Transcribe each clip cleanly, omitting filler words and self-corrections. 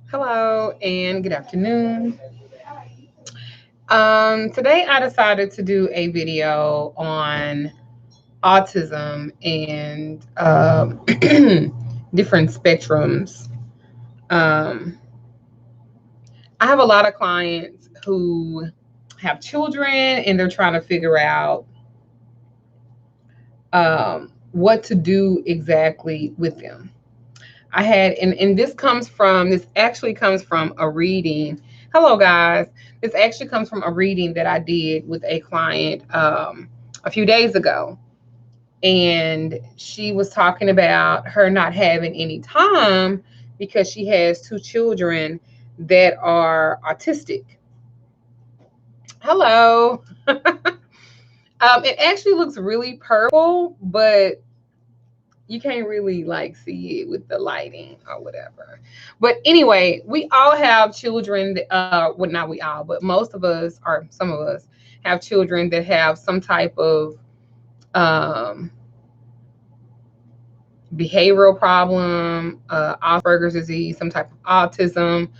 Hello and good afternoon. Today I decided to do a video on autism and different spectrums. Um, I have a lot of clients who have children and they're trying to figure out what to do exactly with them. And this actually comes from a reading. Hello, guys. This actually comes from a reading that I did with a client a few days ago. And she was talking about her not having any time because she has two children that are autistic. Hello. It actually looks really purple, but you can't really like see it with the lighting or whatever. But anyway, we all have children that, well, not we all, but most of us or some of us have children that have some type of um, behavioral problem, Asperger's disease, some type of autism,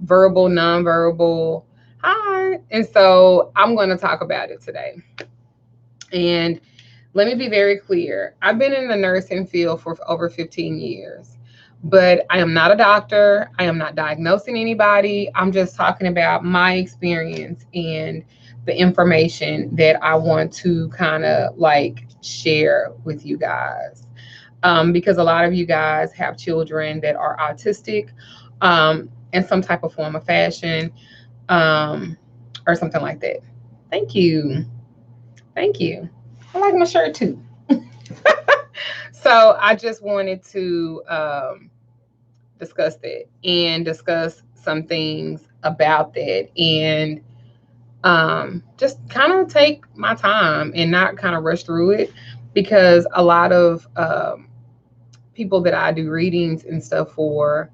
verbal, nonverbal. Hi. And so I'm going to talk about it today. And let me be very clear. I've been in the nursing field for over 15 years, but I am not a doctor. I am not diagnosing anybody. I'm just talking about my experience and the information that I want to kind of like share with you guys. Because a lot of you guys have children that are autistic in some type of form of fashion um, or something like that. Thank you. Thank you. I like my shirt too. So I just wanted to discuss that and discuss some things about that and just kind of take my time and not kind of rush through it because a lot of people that I do readings and stuff for,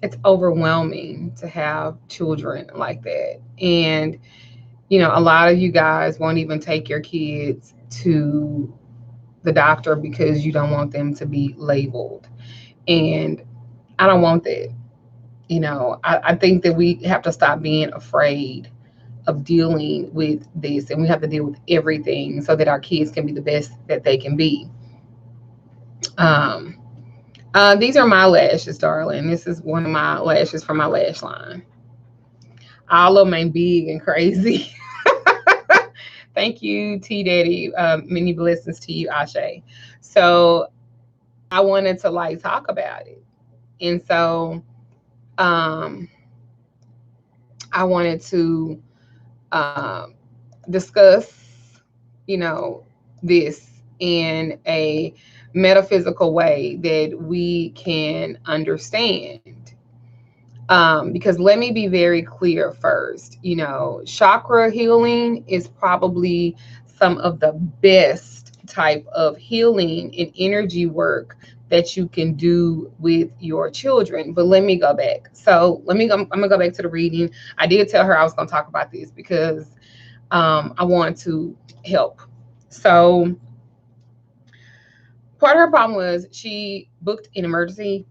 it's overwhelming to have children like that. And a lot of you guys won't even take your kids to the doctor because you don't want them to be labeled. And I don't want that. I think that we have to stop being afraid of dealing with this and we have to deal with everything so that our kids can be the best that they can be. Um, these are my lashes, darling. This is one of my lashes from my lash line. All of them ain't big and crazy. Thank you, T Daddy. Many blessings to you, Ashe. So I wanted to like talk about it. And so um, I wanted to um, discuss, this in a metaphysical way that we can understand. Because let me be very clear first, chakra healing is probably some of the best type of healing and energy work that you can do with your children. But let me go back. So I'm gonna go back to the reading. I did tell her I was gonna talk about this because I want to help. So part of her problem was she booked an emergency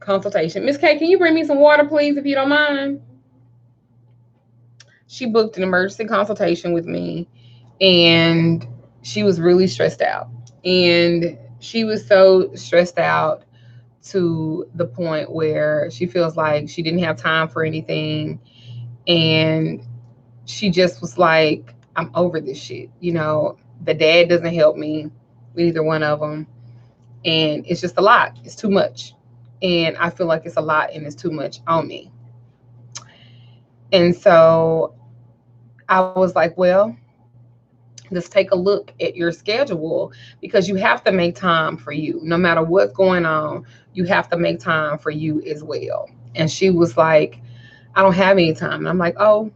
consultation. Miss K, can you bring me some water, please, if you don't mind? She booked an emergency consultation with me, and she was really stressed out. And she was so stressed out to the point where she feels like she didn't have time for anything. And she just was like, I'm over this shit. The dad doesn't help me with either one of them. And it's just a lot. It's too much. And I feel like it's a lot and it's too much on me. And so I was like, well, let's take a look at your schedule because you have to make time for you. No matter what's going on, you have to make time for you as well. And she was like, I don't have any time. And I'm like, oh,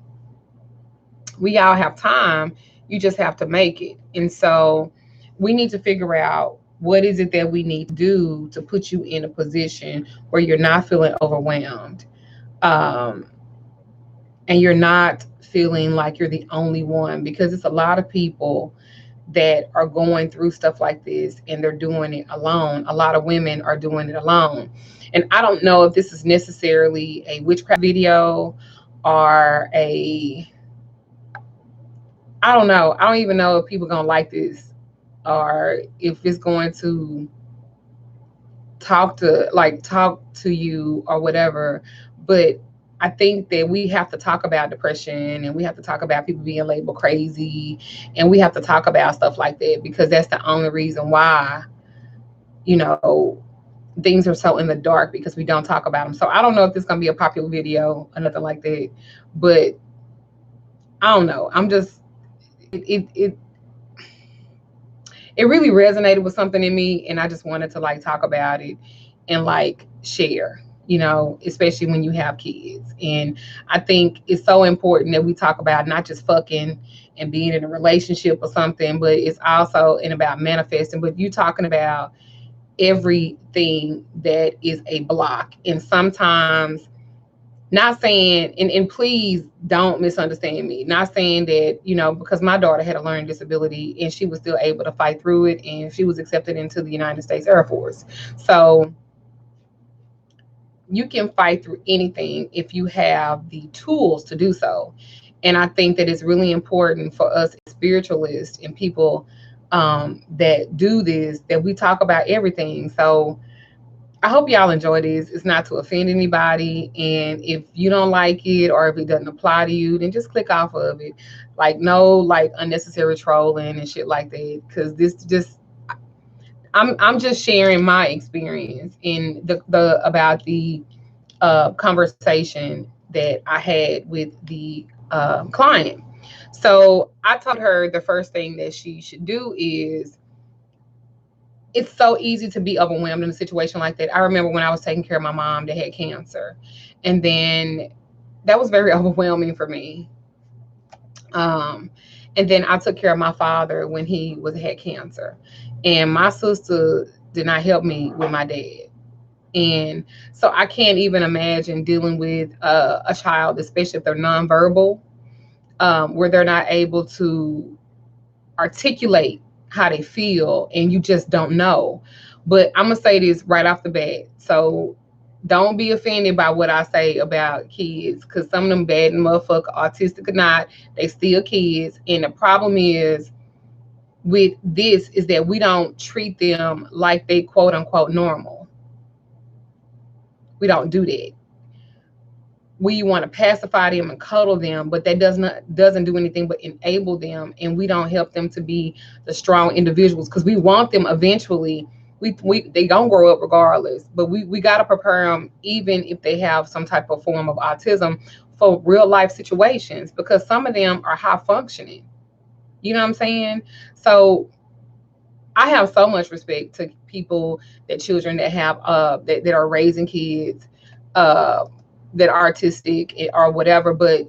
we all have time. You just have to make it. And so we need to figure out what is it that we need to do to put you in a position where you're not feeling overwhelmed. Um, and you're not feeling like you're the only one because it's a lot of people that are going through stuff like this, and they're doing it alone. A lot of women are doing it alone. And I don't know if this is necessarily a witchcraft video or I don't know. I don't even know if people gonna like this, or if it's going to talk to you or whatever. But I think that we have to talk about depression, and we have to talk about people being labeled crazy, and we have to talk about stuff like that, because that's the only reason why, you know, things are so in the dark, because we don't talk about them. So I don't know if this is gonna be a popular video or nothing like that, but I don't know. I'm just it it really resonated with something in me, and I just wanted to like talk about it and like share, especially when you have kids. And I think it's so important that we talk about not just fucking and being in a relationship or something, but it's also in about manifesting. But you talking about everything that is a block. And sometimes, not saying, and please don't misunderstand me, not saying that, because my daughter had a learning disability and she was still able to fight through it, and she was accepted into the United States Air Force. So you can fight through anything if you have the tools to do so. And I think that it's really important for us spiritualists and people that do this, that we talk about everything. So I hope y'all enjoy this. It's not to offend anybody. And if you don't like it, or if it doesn't apply to you, then just click off of it. Like, no, like, unnecessary trolling and shit like that. Because this just, I'm just sharing my experience in the about the conversation that I had with the client. So I told her the first thing that she should do is, it's so easy to be overwhelmed in a situation like that. I remember when I was taking care of my mom that had cancer, and then that was very overwhelming for me. And then I took care of my father when he had cancer, and my sister did not help me with my dad. And so I can't even imagine dealing with a child, especially if they're nonverbal, where they're not able to articulate how they feel, and you just don't know. But I'm gonna say this right off the bat. So don't be offended by what I say about kids, because some of them bad motherfucker, autistic or not, they still kids. And the problem is with this is that we don't treat them like they quote unquote normal. We don't do that. We want to pacify them and cuddle them, but that doesn't do anything but enable them, and we don't help them to be the strong individuals, because we want them eventually. They gonna grow up regardless, but we got to prepare them, even if they have some type of form of autism, for real life situations, because some of them are high functioning. You know what I'm saying? So I have so much respect to people, that children that have that are raising kids uh that are artistic or whatever, but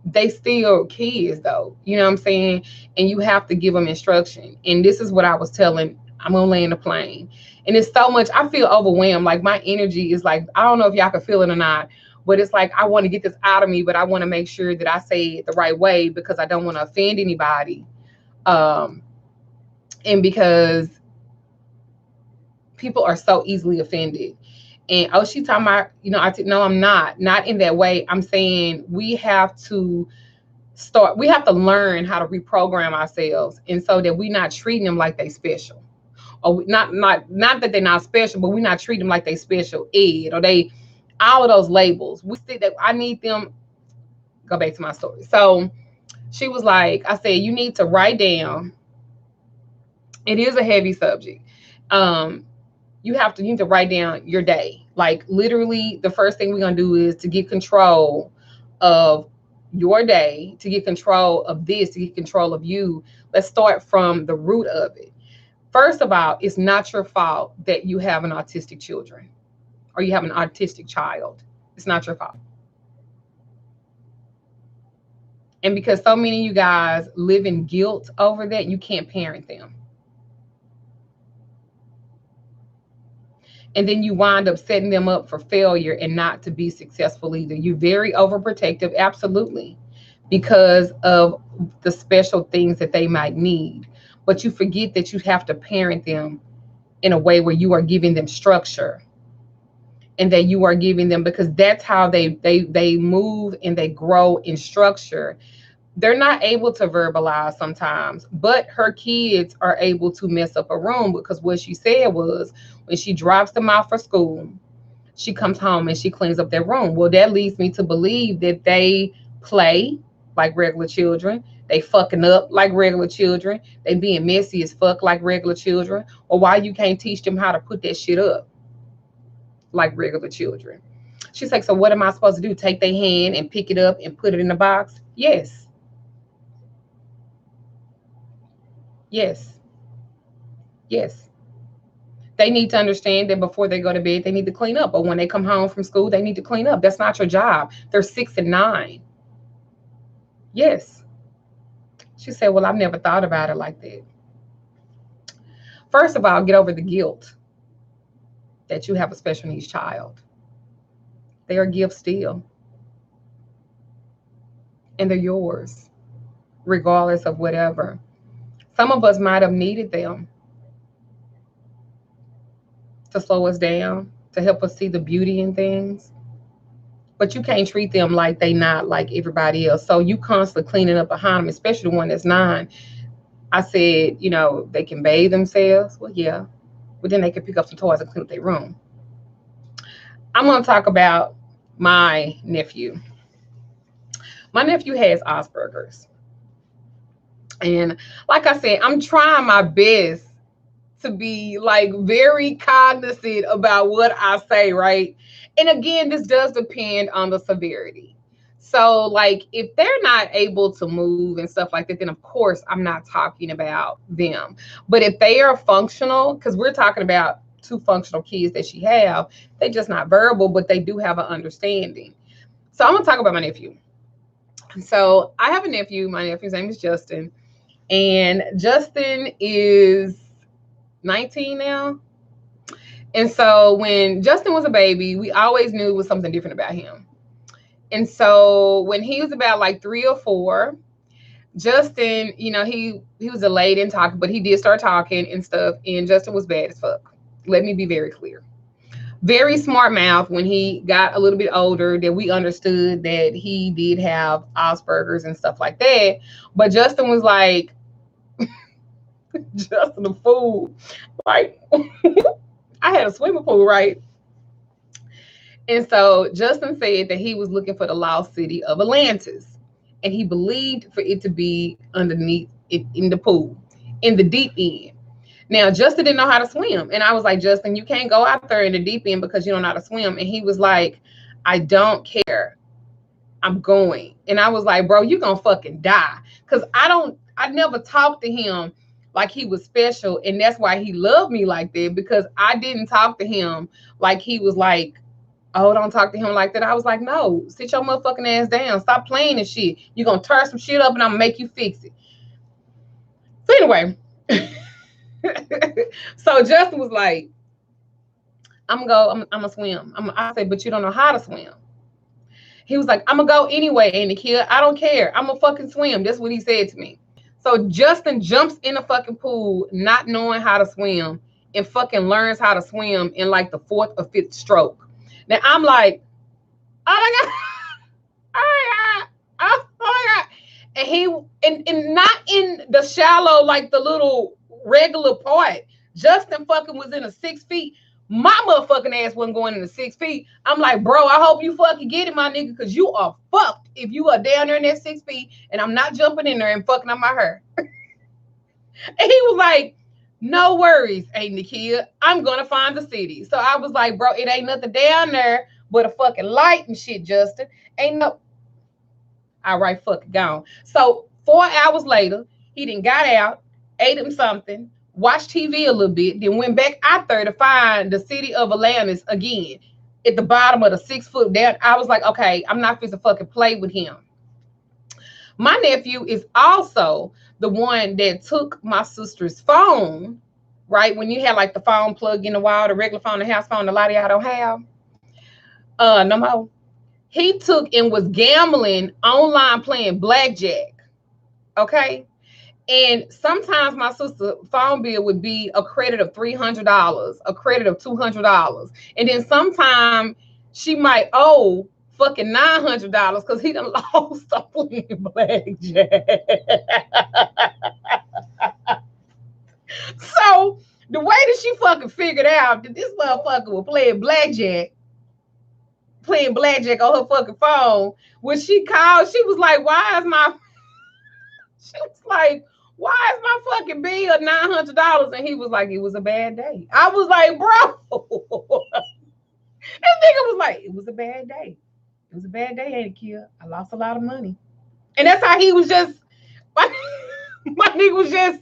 they still kids though. You know what I'm saying? And you have to give them instruction. And this is what I was telling, I'm gonna land the plane. And it's so much, I feel overwhelmed. Like, my energy is like, I don't know if y'all can feel it or not, but it's like I want to get this out of me, but I want to make sure that I say it the right way, because I don't want to offend anybody. And because people are so easily offended. And she talking about, no, I'm not in that way. I'm saying we have to learn how to reprogram ourselves, and so that we're not treating them like they special, or not that they're not special, but we're not treating them like they special ed, or they, all of those labels. We see that I need them. Go back to my story. So she was like, I said, you need to write down. It is a heavy subject. You need to write down your day. Like, literally, the first thing we're going to do is to get control of your day, to get control of this, to get control of you. Let's start from the root of it. First of all, it's not your fault that you have an autistic children, or you have an autistic child. It's not your fault. And because so many of you guys live in guilt over that, you can't parent them. And then you wind up setting them up for failure and not to be successful either. You're very overprotective, absolutely, because of the special things that they might need. but you forget that you have to parent them in a way where you are giving them structure, and that you are giving them, because that's how they move and they grow in structure. They're not able to verbalize sometimes, but her kids are able to mess up a room, because what she said was, when she drops them off for school, she comes home and she cleans up their room. Well, that leads me to believe that they play like regular children. They fucking up like regular children. They being messy as fuck like regular children. Or why you can't teach them how to put that shit up like regular children? She's like, so what am I supposed to do? Take their hand and pick it up and put it in the box? Yes. Yes. Yes. They need to understand that before they go to bed, they need to clean up. But when they come home from school, they need to clean up. That's not your job. They're 6 and 9. Yes. She said, well, I've never thought about it like that. First of all, get over the guilt that you have a special needs child. They are gifts still. And they're yours, regardless of whatever. Some of us might have needed them to slow us down, to help us see the beauty in things. But you can't treat them like they not like everybody else. So you constantly cleaning up behind them, especially the one that's 9. I said, they can bathe themselves. Well, yeah. But then they can pick up some toys and clean up their room. I'm going to talk about my nephew. My nephew has Asperger's. And like I said, I'm trying my best to be like very cognizant about what I say, right? And again, this does depend on the severity. So like if they're not able to move and stuff like that, then of course I'm not talking about them. But if they are functional, because we're talking about 2 functional kids that she have, they just not verbal, but they do have an understanding. So I'm gonna talk about my nephew. So I have a nephew. My nephew's name is Justin. And Justin is 19 now. And so when Justin was a baby, we always knew it was something different about him. And so when he was about like 3 or 4, Justin, he was delayed in talking, but he did start talking and stuff. And Justin was bad as fuck. Let me be very clear. Very smart mouth. When he got a little bit older, that we understood that he did have Asperger's and stuff like that. But Justin was like, Justin a fool. Like, I had a swimming pool, right? And so Justin said that he was looking for the lost city of Atlantis. And he believed for it to be underneath it in the pool, in the deep end. Now, Justin didn't know how to swim. And I was like, Justin, you can't go out there in the deep end because you don't know how to swim. And he was like, I don't care. I'm going. And I was like, bro, you're going to fucking die. Because I never talked to him like he was special. And that's why he loved me like that, because I didn't talk to him like he was like, oh, don't talk to him like that. I was like, no, sit your motherfucking ass down. Stop playing and shit. You're going to tear some shit up and I'm going to make you fix it. So anyway, so Justin was like, I'm going to swim. I said, but you don't know how to swim. He was like, I'm going to go anyway, Andy Kid. I don't care. I'm going to fucking swim. That's what he said to me. So Justin jumps in the fucking pool, not knowing how to swim, and fucking learns how to swim in like the 4th or 5th stroke. Now I'm like, oh my God. Oh my God. Oh my God. And he, and not in the shallow, like the little regular part. Justin fucking was in the 6 feet. My motherfucking ass wasn't going in the 6 feet. I'm like, bro, I hope you fucking get it, my nigga, because you are fucked if you are down there in that 6 feet and I'm not jumping in there and fucking up my hair. And he was like, no worries, ain't the kid. I'm going to find the city. So I was like, bro, it ain't nothing down there but a fucking light and shit, Justin. Ain't no. All right, fucking gone. So 4 hours later, he done got out, ate him something, watched TV a little bit, then went back out there to find the city of Atlantis again at the bottom of the 6 foot down. I was like, okay, I'm not supposed to fucking play with him. My nephew is also the one that took my sister's phone, right? When you had like the phone plug in the wall, the regular phone, the house phone, a lot of y'all don't have. No more. He took and was gambling online playing blackjack. Okay. And sometimes my sister's phone bill would be a credit of $300, a credit of $200. And then sometimes she might owe fucking $900 because he done lost something in blackjack. So the way that she fucking figured out that this motherfucker was playing blackjack on her fucking phone, when she called, she was like, she was like, why is my fucking bill $900? And he was like, it was a bad day. I was like, bro. This nigga was like, it was a bad day. It was a bad day, ain't it, kid? I lost a lot of money. And that's how he was just, my nigga was just,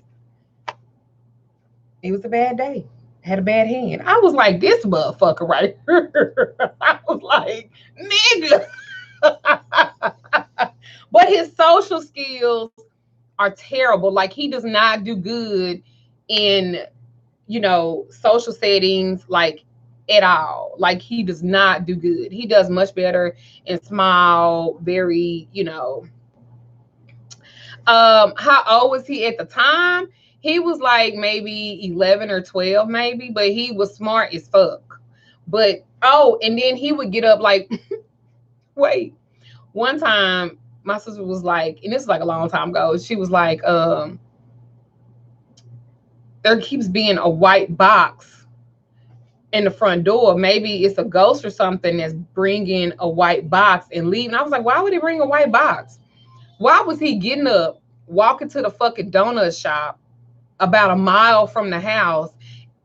it was a bad day. I had a bad hand. I was like, this motherfucker right here. I was like, nigga. But his social skills are terrible. Like, he does not do good in, social settings, like, at all. Like, he does not do good. He does much better in small, very, how old was he at the time? He was like maybe 11 or 12, maybe, but he was smart as fuck. But, and then he would get up like, wait, one time my sister was like, and this is like a long time ago, she was like, there keeps being a white box in the front door. Maybe it's a ghost or something that's bringing a white box and leaving. I was like, why would he bring a white box? Why was he getting up, walking to the fucking donut shop about a mile from the house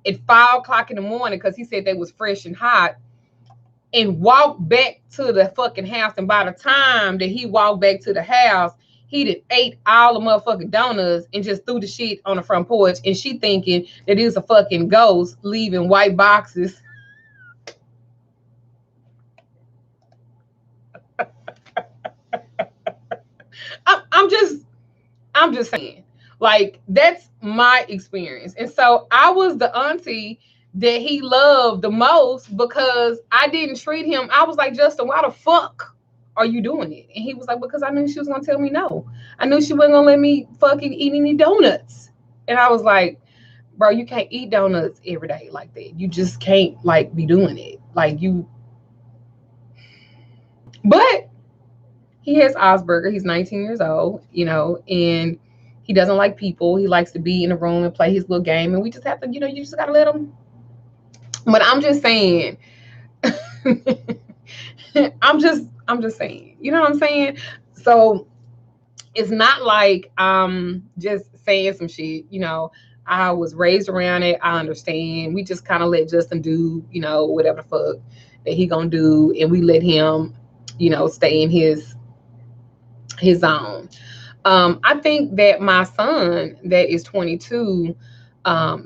at 5 o'clock in the morning, because he said they was fresh and hot, and walk back to the fucking house? And by the time that he walked back to the house, he done ate all the motherfucking donuts and just threw the shit on the front porch. And she thinking that it was a fucking ghost leaving white boxes. I'm just saying, like, that's my experience. And so I was the auntie that he loved the most because I didn't treat him. I was like, Justin, why the fuck are you doing it? And he was like, because I knew she was going to tell me no. I knew she wasn't going to let me fucking eat any donuts. And I was like, bro, you can't eat donuts every day like that. You just can't, like, be doing it. Like, you. But he has Asperger. He's 19 years old, and he doesn't like people. He likes to be in a room and play his little game. And we just have to, you just got to let him. But I'm just saying, I'm just saying, you know what I'm saying? So it's not like I'm just saying some shit, I was raised around it. I understand. We just kind of let Justin do, whatever the fuck that he gonna do. And we let him, stay in his zone. I think that my son that is 22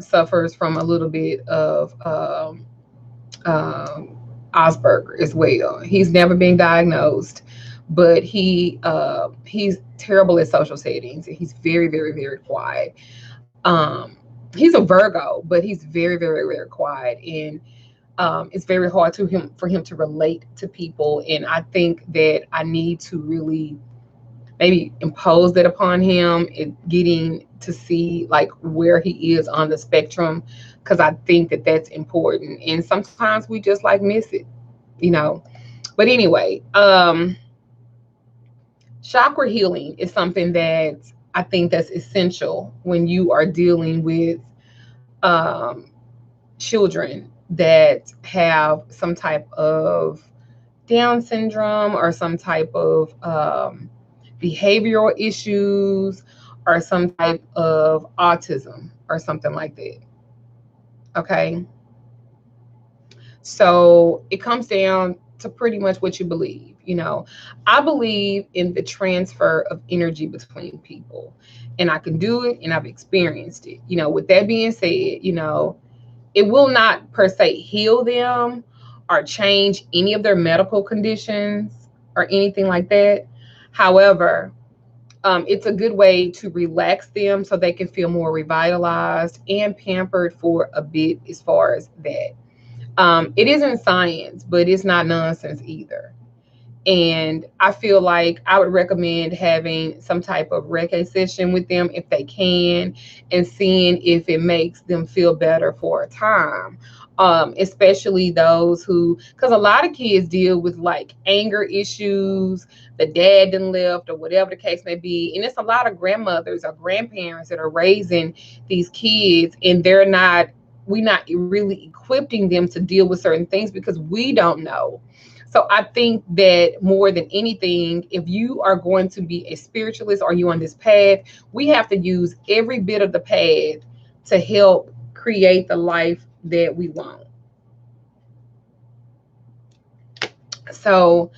suffers from a little bit of Asperger as well. He's never been diagnosed, but he's terrible at social settings. He's very, very, very quiet. He's a Virgo, but he's very, very, very quiet, and it's very hard for him to relate to people. And I think that I need to really maybe impose that upon him, getting to see like where he is on the spectrum, because I think that that's important. And sometimes we just like miss it, But anyway, chakra healing is something that I think that's essential when you are dealing with children that have some type of Down syndrome or some type of behavioral issues or some type of autism or something like that. Okay. So it comes down to pretty much what you believe. I believe in the transfer of energy between people, and I can do it, and I've experienced it. With that being said, it will not per se heal them or change any of their medical conditions or anything like that. However, it's a good way to relax them so they can feel more revitalized and pampered for a bit as far as that. It isn't science, but it's not nonsense either. And I feel like I would recommend having some type of Reiki session with them if they can, and seeing if it makes them feel better for a time. Especially those who, because a lot of kids deal with like anger issues, the dad done left, or whatever the case may be. And it's a lot of grandmothers or grandparents that are raising these kids, and we're not really equipping them to deal with certain things because we don't know. So I think that more than anything, if you are going to be a spiritualist or you on this path, we have to use every bit of the path to help create the life that we want. So,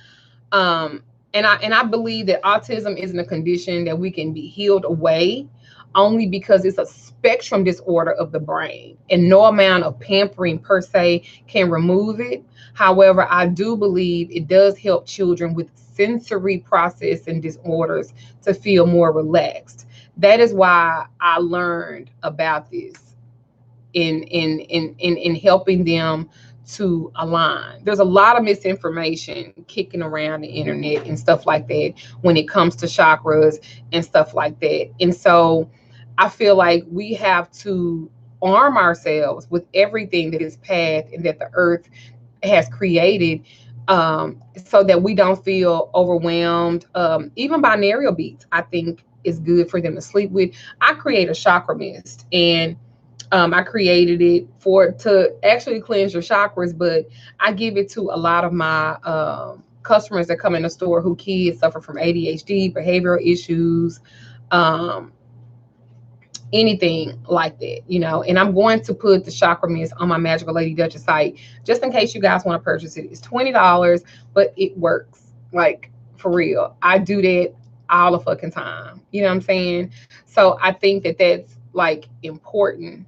and I believe that autism isn't a condition that we can be healed away, only because it's a spectrum disorder of the brain, and no amount of pampering per se can remove it. However, I do believe it does help children with sensory processing disorders to feel more relaxed. That is why I learned about this in helping them to align. There's a lot of misinformation kicking around the internet and stuff like that when it comes to chakras and stuff like that. And so I feel like we have to arm ourselves with everything that is path and that the earth has created, so that we don't feel overwhelmed. Even binaural beats, I think, is good for them to sleep with. I create a chakra mist, and I created it to actually cleanse your chakras, but I give it to a lot of my customers that come in the store who kids suffer from ADHD, behavioral issues, um, anything like that, And I'm going to put the chakra mist on my Magical Lady Duchess site just in case you guys want to purchase it. It's $20, but it works, like, for real. I do that all the fucking time. You know what I'm saying? So I think that that's like important.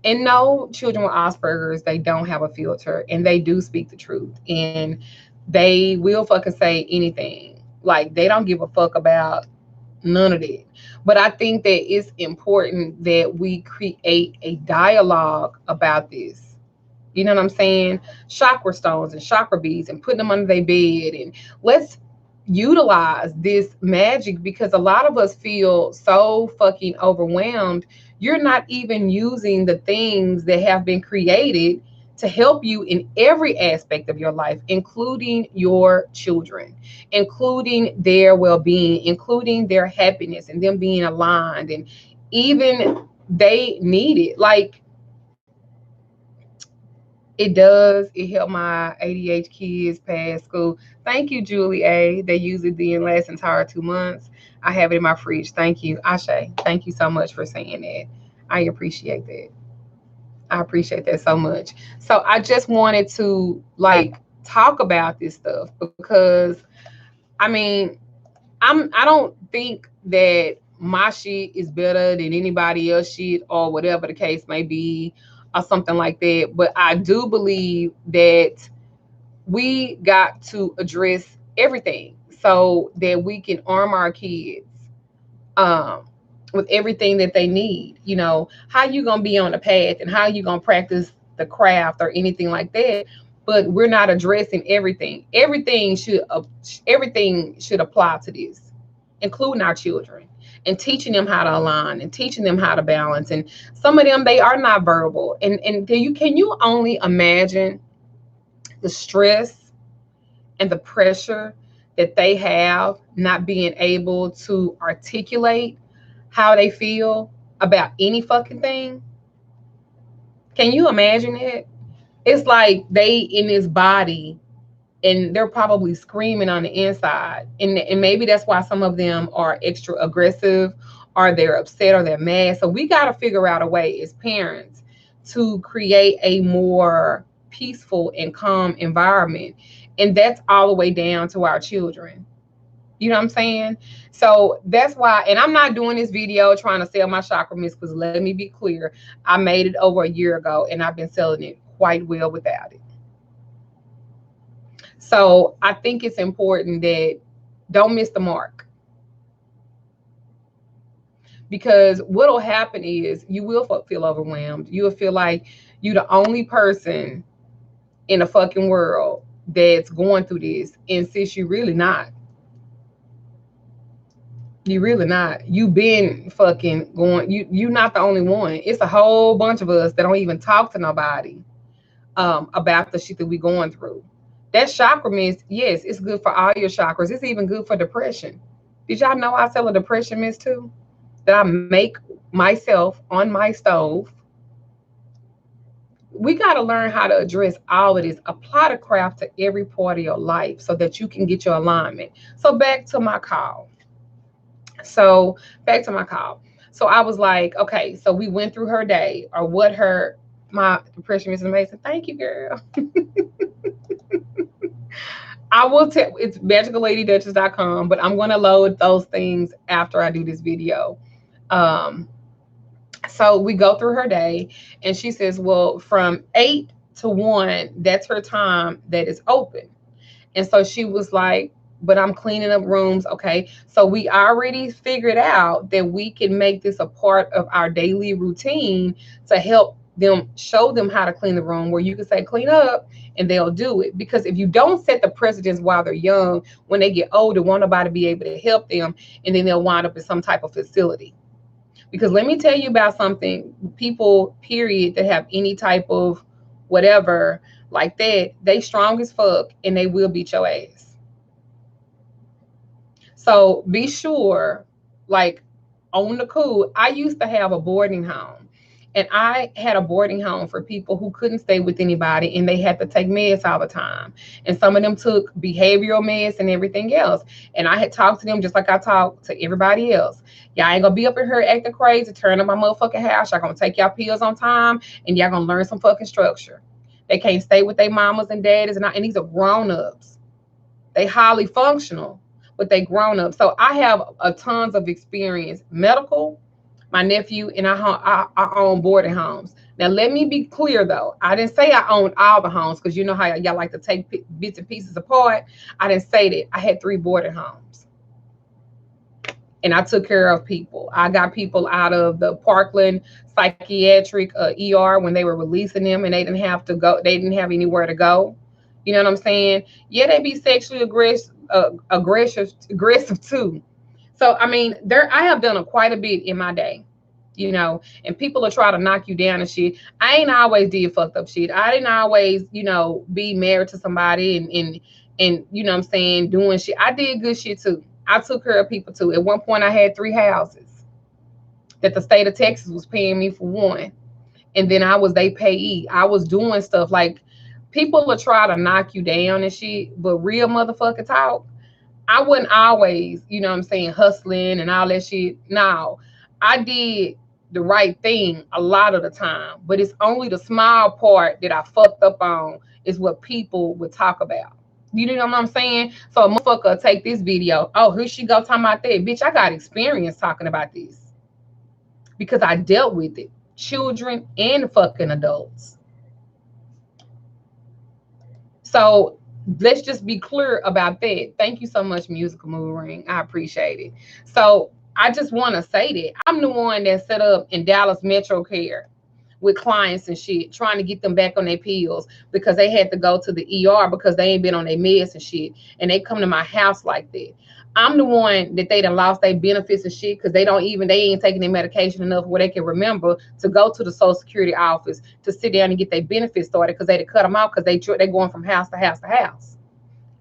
And no, children with Asperger's, they don't have a filter, and they do speak the truth, and they will fucking say anything. Like, they don't give a fuck about none of that. But I think that it's important that we create a dialogue about this. You know what I'm saying? Chakra stones and chakra beads, and putting them under their bed, and let's utilize this magic, because a lot of us feel so fucking overwhelmed. You're not even using the things that have been created to help you in every aspect of your life, including your children, including their well-being, including their happiness and them being aligned. And even they need it. Like, it does. It helped my ADHD kids pass school. Thank you, Julie A. They use it the last entire 2 months. I have it in my fridge. Thank you, Ashe. Thank you so much for saying that. I appreciate that. I appreciate that so much. So I just wanted to like talk about this stuff because I mean, I don't think that my shit is better than anybody else shit or whatever the case may be or something like that. But I do believe that we got to address everything so that we can arm our kids um, with everything that they need. How you gonna be on the path and how you gonna practice the craft or anything like that, but we're not addressing everything. Everything should apply to this, including our children, and teaching them how to align and teaching them how to balance. And some of them, they are not verbal, and can you only imagine the stress and the pressure that they have not being able to articulate how they feel about any fucking thing? Can you imagine it? It's like they in this body and they're probably screaming on the inside. And maybe that's why some of them are extra aggressive, or they're upset, or they're mad. So we got to figure out a way as parents to create a more peaceful and calm environment. And that's all the way down to our children. You know what I'm saying? So that's why, and I'm not doing this video trying to sell my chakra mist, because let me be clear, I made it over a year ago and I've been selling it quite well without it. So I think it's important that don't miss the mark, because what will happen is you will feel overwhelmed. You will feel like you're the only person in the fucking world that's going through this. And sis, you really not. You really not. You been fucking going. You not the only one. It's a whole bunch of us that don't even talk to nobody about the shit that we going through. That chakra mist, yes, it's good for all your chakras. It's even good for depression. Did y'all know I sell a depression mist too? That I make myself on my stove. We got to learn how to address all of this. Apply the craft to every part of your life so that you can get your alignment. So back to my call. So back to my call. So I was like, okay, so we went through her day or what her my depression is amazing. Thank you, girl. I will tell it's magicalLadyDuchess.com, but I'm gonna load those things after I do this video. Um, so we go through her day and she says, well, from 8 to 1, that's her time that is open. And so she was like, but I'm cleaning up rooms. Okay. So we already figured out that we can make this a part of our daily routine to help them, show them how to clean the room, where you can say, clean up, and they'll do it. Because if you don't set the precedence while they're young, when they get older, won't nobody be able to help them. And then they'll wind up in some type of facility. Because let me tell you about something, people, period, that have any type of whatever like that, they strong as fuck and they will beat your ass. So be sure, like on the cool, I used to have a boarding home. And I had a boarding home for people who couldn't stay with anybody and they had to take meds all the time. And some of them took behavioral meds and everything else. And I had talked to them just like I talk to everybody else. Y'all ain't gonna be up in here acting crazy, turn up my motherfucking house. Y'all gonna take y'all pills on time and y'all gonna learn some fucking structure. They can't stay with their mamas and daddies, and these are grown-ups. They highly functional, but they grown up. So I have a tons of experience, medical. My nephew and I own boarding homes. Now let me be clear though, I didn't say I owned all the homes because you know how y'all like to take bits and pieces apart. I didn't say that. I had 3 boarding homes, and I took care of people. I got people out of the Parkland psychiatric ER when they were releasing them, and they didn't have to go. They didn't have anywhere to go. You know what I'm saying? Yeah, they be sexually aggressive too. So I mean, I have done quite a bit in my day, you know. And people will try to knock you down and shit. I ain't always did fucked up shit. I didn't always, you know, be married to somebody and you know what I'm saying, doing shit. I did good shit too. I took care of people too. At one point, I had 3 houses that the state of Texas was paying me for one, and then I was they payee. I was doing stuff like people will try to knock you down and shit, but real motherfucking talk, I wasn't always, you know what I'm saying, hustling and all that shit. No, I did the right thing a lot of the time, but it's only the small part that I fucked up on is what people would talk about. You know what I'm saying? So a motherfucker take this video. Oh, here she go talking about that. Bitch, I got experience talking about this because I dealt with it. Children and fucking adults. So let's just be clear about that. Thank you so much, Musical Mood Ring. I appreciate it. So I just want to say that I'm the one that set up in Dallas Metro Care with clients and shit, trying to get them back on their pills because they had to go to the ER because they ain't been on their meds and shit. And they come to my house like that. I'm the one that they done lost their benefits and shit because they ain't taking their medication enough where they can remember to go to the Social Security office to sit down and get their benefits started because they cut them off because they going from house to house to house.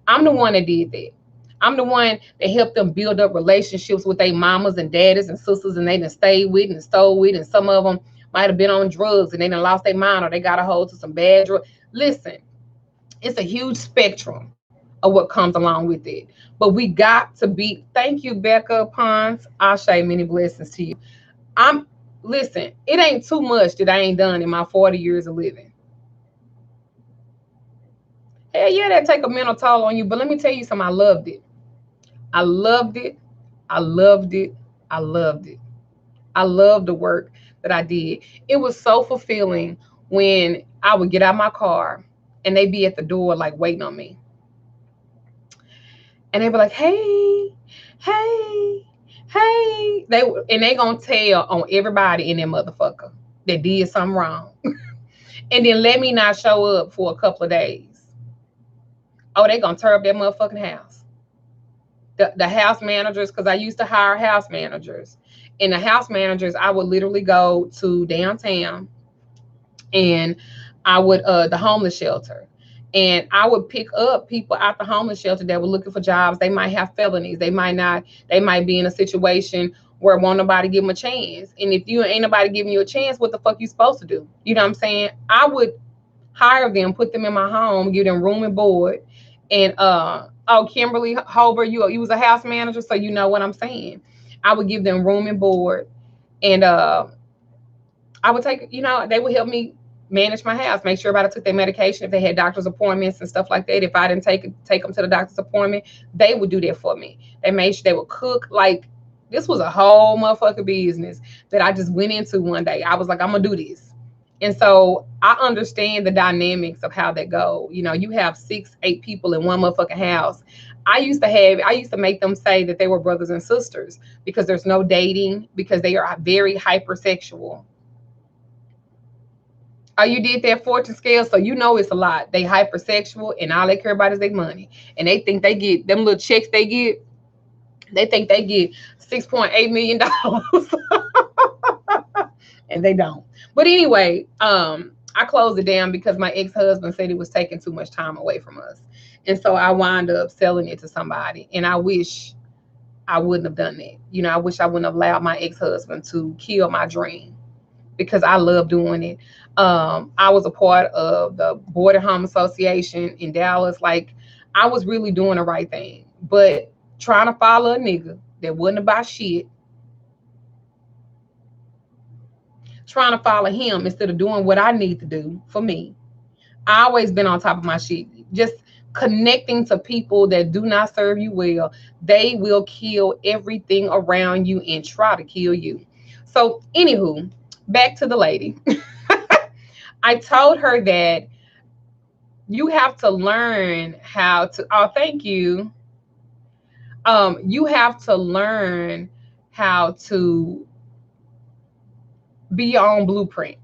I'm the one that did that. I'm the one that helped them build up relationships with their mamas and daddies and sisters, and they done stayed with and stole with, and some of them might have been on drugs and they done lost their mind or they got a hold to some bad drugs. Listen, it's a huge spectrum of what comes along with it. But we got to be, thank you, Becca Pons. I'll show you many blessings to you. Listen, it ain't too much that I ain't done in my 40 years of living. Hell yeah, that take a mental toll on you. But let me tell you something, I loved it. I loved it. I loved it. I loved it. I loved the work that I did. It was so fulfilling when I would get out my car and they'd be at the door like waiting on me. And they'd be like, hey, hey, hey. They gonna tell on everybody in that motherfucker that did something wrong. And then let me not show up for a couple of days. oh, they gonna tear up that motherfucking house. The house managers, because I used to hire house managers, and the house managers, I would literally go to downtown, and I would the homeless shelter, and I would pick up people at the homeless shelter that were looking for jobs. They might have felonies, they might not, they might be in a situation where won't nobody give them a chance. And if you ain't nobody giving you a chance, what the fuck you supposed to do? You know what I'm saying? I would hire them, put them in my home, give them room and board. And oh, Kimberly Hober, you was a house manager, so you know what I'm saying. I would give them room and board, and I would take, they would help me manage my house, make sure everybody took their medication, if they had doctor's appointments and stuff like that. If I didn't take them to the doctor's appointment, they would do that for me. They made sure they would cook. Like, this was a whole motherfucking business that I just went into one day. I was like, I'm gonna do this. And so I understand the dynamics of how that go. You have 6, 8 people in one motherfucking house. I used to make them say that they were brothers and sisters, because there's no dating, because they are very hypersexual. Oh, you did that fortune scale, so it's a lot. They hypersexual, and all they care about is their money. And they think they get them little checks they get. They think they get $6.8 million, and they don't. But anyway, I closed it down because my ex-husband said it was taking too much time away from us, and so I wound up selling it to somebody. And I wish I wouldn't have done that. I wish I wouldn't have allowed my ex-husband to kill my dream, because I love doing it. I was a part of the Board of Home Association in Dallas. Like, I was really doing the right thing, but trying to follow a nigga that wasn't about shit, trying to follow him instead of doing what I need to do for me. I always been on top of my shit. Just connecting to people that do not serve you well, they will kill everything around you and try to kill you. So, anywho, back to the lady. I told her that you have to learn how to, oh, thank you. You have to learn how to be your own blueprint.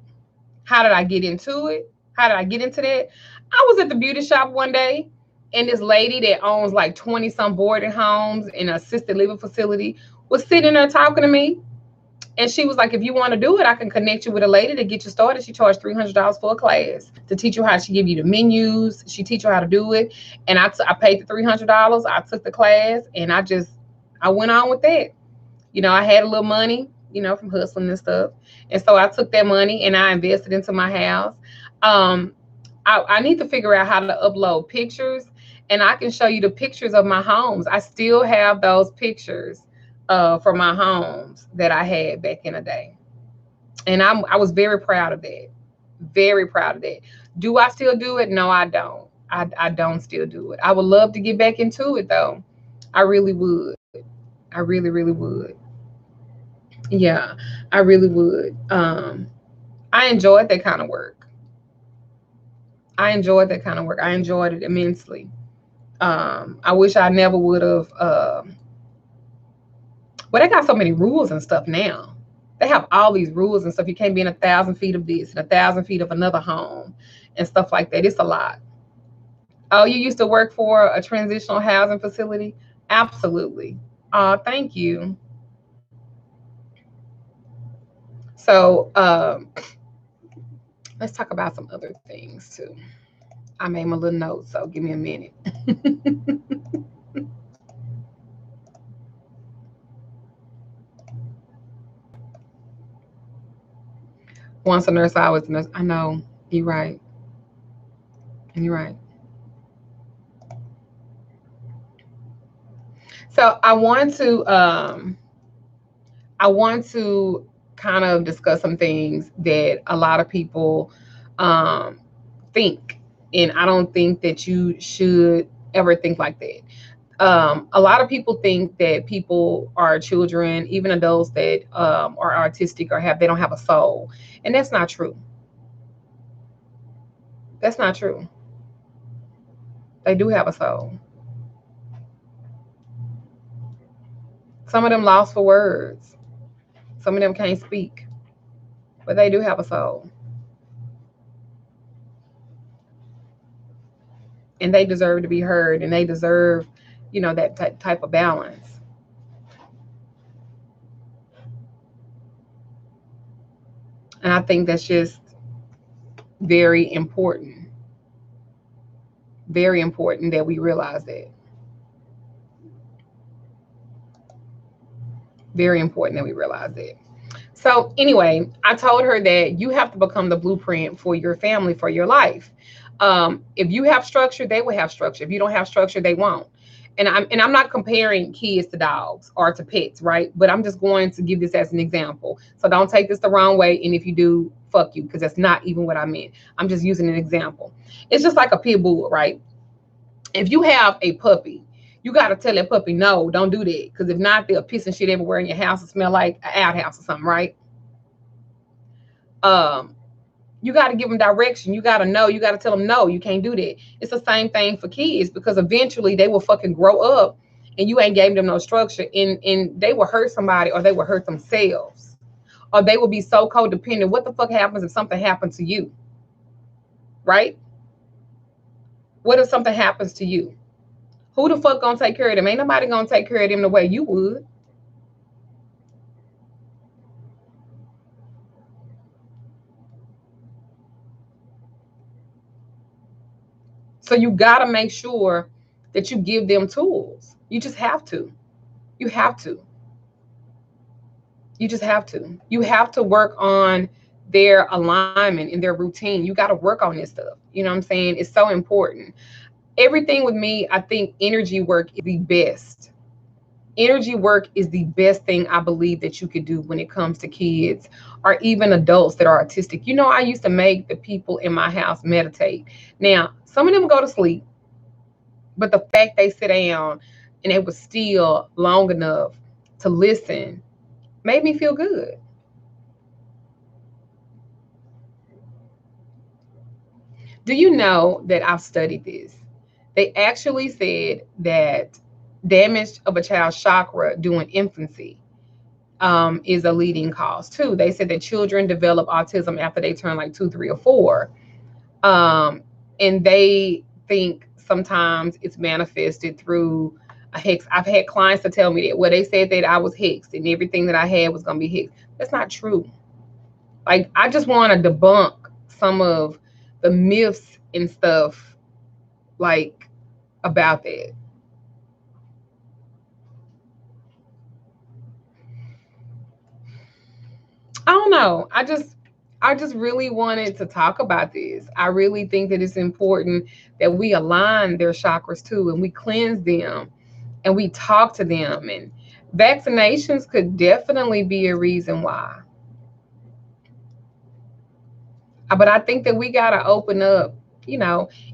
How did I get into it? How did I get into that? I was at the beauty shop one day, and this lady that owns like 20 some boarding homes and an assisted living facility was sitting there talking to me. And she was like, if you want to do it, I can connect you with a lady to get you started. She charged $300 for a class to teach you how. She give you the menus. She teach you how to do it. And I paid the $300. I took the class, and I went on with that. I had a little money, from hustling and stuff. And so I took that money and I invested into my house. I need to figure out how to upload pictures, and I can show you the pictures of my homes. I still have those pictures for my homes that I had back in the day. And I was very proud of that. Very proud of that. Do I still do it? No, I don't. I don't still do it. I would love to get back into it, though. I really would. I really, really would. Yeah, I really would. I enjoyed that kind of work. I enjoyed that kind of work. I enjoyed it immensely. I wish I never would have. Well, they got so many rules and stuff now. They have all these rules and stuff. You can't be in 1,000 feet of this and 1,000 feet of another home and stuff like that. It's a lot. Oh, you used to work for a transitional housing facility? Absolutely. Thank you. So let's talk about some other things too. I made my little notes, so give me a minute. Once a nurse, always a nurse. I know. You're right. And you're right. So I want to kind of discuss some things that a lot of people um think, and I don't think that you should ever think like that. A lot of people think that people are children, even adults that are artistic or they don't have a soul, and that's not true. That's not true. They do have a soul. Some of them lost for words. Some of them can't speak, but they do have a soul. and they deserve to be heard, and they deserve, that type of balance. And I think that's just very important. Very important that we realize that. Very important that we realize that. So anyway, I told her that you have to become the blueprint for your family, for your life. If you have structure, they will have structure. If you don't have structure, they won't. And I'm not comparing kids to dogs or to pets, right? But I'm just going to give this as an example. So don't take this the wrong way. And if you do, fuck you, because that's not even what I meant. I'm just using an example. It's just like a pit bull, right? If you have a puppy, you got to tell that puppy, no, don't do that. Because if not, they'll piss and shit everywhere in your house and smell like an outhouse or something, right? You got to give them direction. You got to know. You got to tell them, no, you can't do that. It's the same thing for kids, because eventually they will fucking grow up and you ain't gave them no structure, and they will hurt somebody, or they will hurt themselves, or they will be so codependent. What the fuck happens if something happens to you? Right? What if something happens to you? Who the fuck gonna take care of them? Ain't nobody gonna take care of them the way you would. So you gotta make sure that you give them tools. You just have to. You have to. You just have to. You have to work on their alignment and their routine. You got to work on this stuff. You know what I'm saying? It's so important. Everything with me, I think energy work is the best. Energy work is the best thing I believe that you could do when it comes to kids or even adults that are autistic. I used to make the people in my house meditate. Now, some of them go to sleep, but the fact they sit down and they were still long enough to listen made me feel good. Do you know that I've studied this? They actually said that damage of a child's chakra during infancy is a leading cause too. They said that children develop autism after they turn like 2, 3, or 4. And they think sometimes it's manifested through a hex. I've had clients to tell me that, well, they said that I was hexed and everything that I had was going to be hexed. That's not true. Like, I just want to debunk some of the myths and stuff, like, about that. I don't know. I just really wanted to talk about this. I really think that it's important that we align their chakras too, and we cleanse them and we talk to them. And vaccinations could definitely be a reason why. But I think that we got to open up,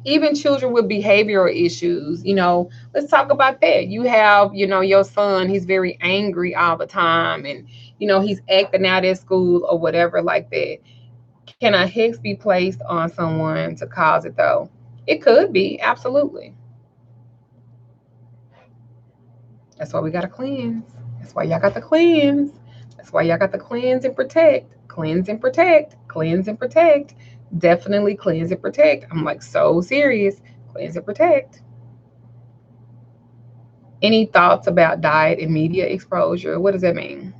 even children with behavioral issues. Let's talk about that. You have, your son, he's very angry all the time, and, he's acting out at school or whatever like that. Can a hex be placed on someone to cause it though? It could be, absolutely. That's why we got to cleanse. That's why y'all got to cleanse. That's why y'all got to cleanse and protect. Cleanse and protect. Cleanse and protect. Definitely cleanse and protect. I'm like so serious. Cleanse and protect. Any thoughts about diet and media exposure? What does that mean?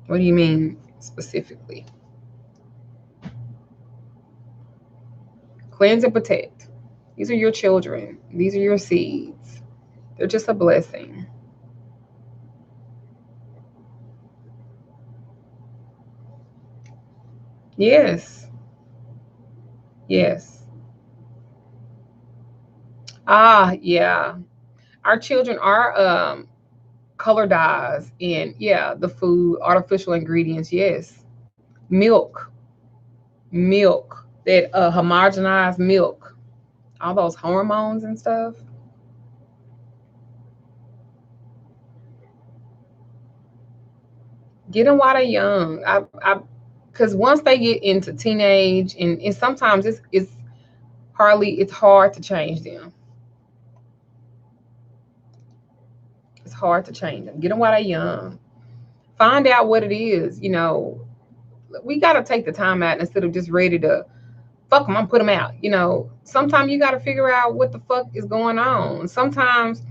What do you mean specifically? Cleanse and protect. These are your children. These are your seeds. They're just a blessing. Yes. Yes. Yeah. Our children are color dyes and, yeah, the food, artificial ingredients. Yes. Milk. Milk. That homogenized milk. All those hormones and stuff. Get them while they're young. Because once they get into teenage, and sometimes it's hard to change them. It's hard to change them. Get them while they're young. Find out what it is. We got to take the time out instead of just ready to fuck them, I'm put them out. You know, sometimes you got to figure out what the fuck is going on. Sometimes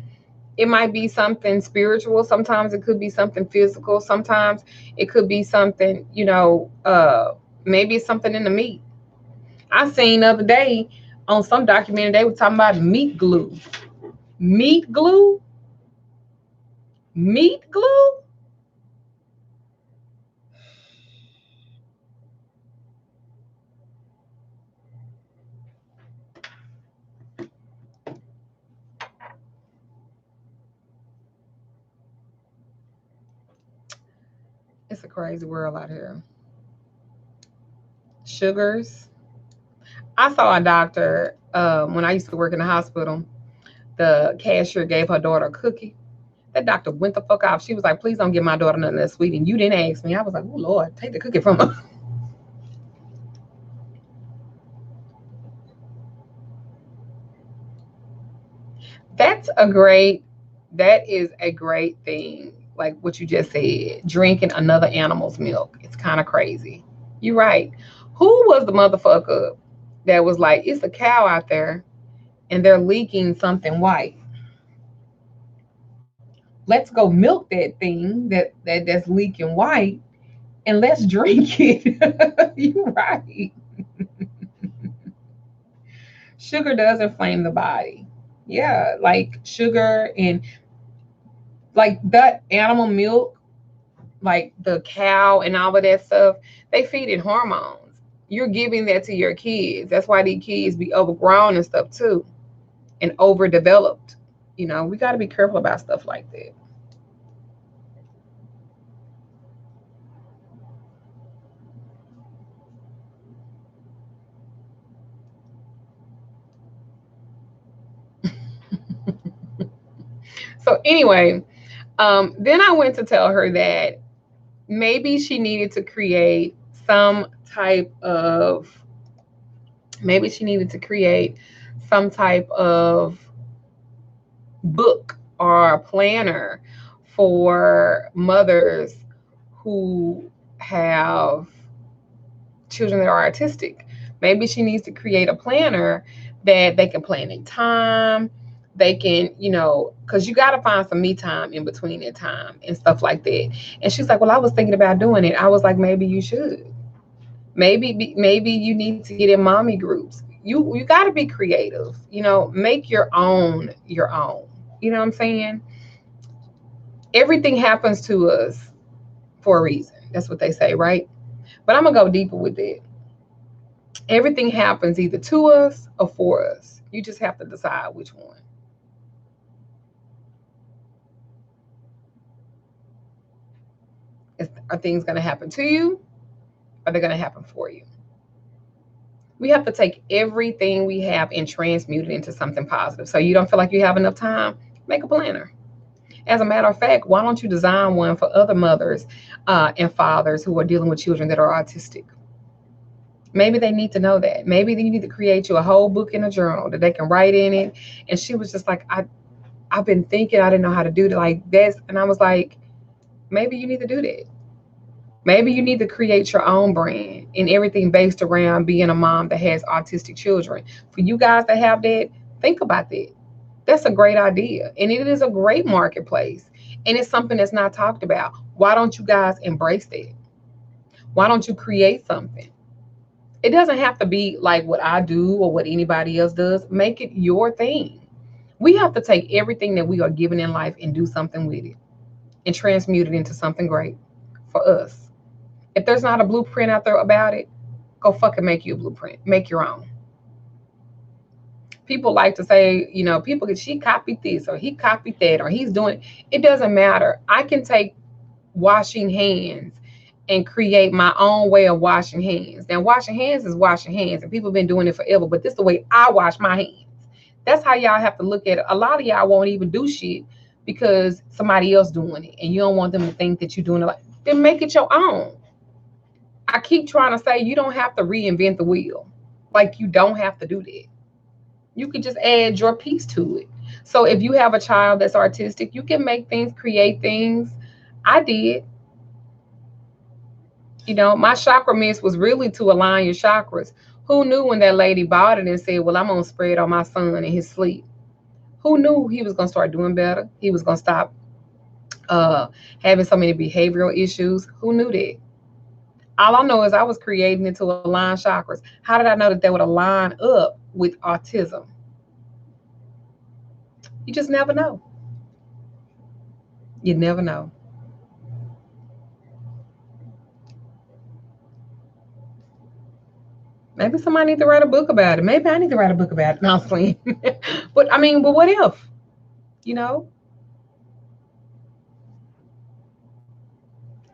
it might be something spiritual. Sometimes it could be something physical. Sometimes it could be something, you know, maybe it's something in the meat. I seen the other day on some documentary, they were talking about meat glue. Meat glue? Meat glue? It's a crazy world out here. Sugars. I saw a doctor when I used to work in the hospital. The cashier gave her daughter a cookie. That doctor went the fuck off. She was like, please don't give my daughter nothing that's sweet. And you didn't ask me. I was like, oh, Lord, take the cookie from her. That's a great, that is a great thing. Like what you just said, drinking another animal's milk. It's kind of crazy. You're right. Who was the motherfucker that was like, it's a cow out there and they're leaking something white? Let's go milk that thing that's leaking white and let's drink it. You're right. Sugar does inflame the body. Yeah, like sugar and like that animal milk, like the cow and all of that stuff, they feed it hormones. You're giving that to your kids. That's why these kids be overgrown and stuff too, and overdeveloped. You know, we got to be careful about stuff like that. So anyway, then I went to tell her that maybe she needed to create some type of maybe she needed to create some type of book or a planner for mothers who have children that are autistic. Maybe she needs to create a planner that they can plan their time. They can, you know, because you got to find some me time in between their time and stuff like that. And she's like, well, I was thinking about doing it. I was like, maybe you should. Maybe you need to get in mommy groups. You got to be creative. You know, make your own your own. You know what I'm saying? Everything happens to us for a reason. That's what they say, right? But I'm gonna go deeper with it. Everything happens either to us or for us. You just have to decide which one. Are things going to happen to you? Or are they going to happen for you? We have to take everything we have and transmute it into something positive. So you don't feel like you have enough time? Make a planner. As a matter of fact, why don't you design one for other mothers and fathers who are dealing with children that are autistic? Maybe they need to know that. Maybe you need to create you a whole book and a journal that they can write in it. And she was just like, I've been thinking I didn't know how to do it like this. And I was like, maybe you need to do that. Maybe you need to create your own brand and everything based around being a mom that has autistic children. For you guys that have that, think about that. That's a great idea. And it is a great marketplace. And it's something that's not talked about. Why don't you guys embrace that? Why don't you create something? It doesn't have to be like what I do or what anybody else does. Make it your thing. We have to take everything that we are given in life and do something with it and transmute it into something great for us. If there's not a blueprint out there about it, go fucking make you a blueprint. Make your own. People like to say, you know, people, she copied this or he copied that or he's doing it. Doesn't matter. I can take washing hands and create my own way of washing hands. Now, washing hands is washing hands, and people have been doing it forever, but this is the way I wash my hands. That's how y'all have to look at it. A lot of y'all won't even do shit because somebody else doing it, and you don't want them to think that you're doing it. Like, then make it your own. I keep trying to say you don't have to reinvent the wheel. Like, you don't have to do that. You can just add your piece to it. So if you have a child that's artistic, you can make things, create things. I did. You know, my chakra mist was really to align your chakras. Who knew when that lady bought it and said, well, I'm going to spray it on my son in his sleep? Who knew he was going to start doing better? He was going to stop uh, having so many behavioral issues. Who knew that? All I know is I was creating it to align chakras. How did I know that they would align up with autism? You just never know. You never know. Maybe somebody needs to write a book about it. Maybe I need to write a book about it. No, I'm playing. But I mean, but what if? You know,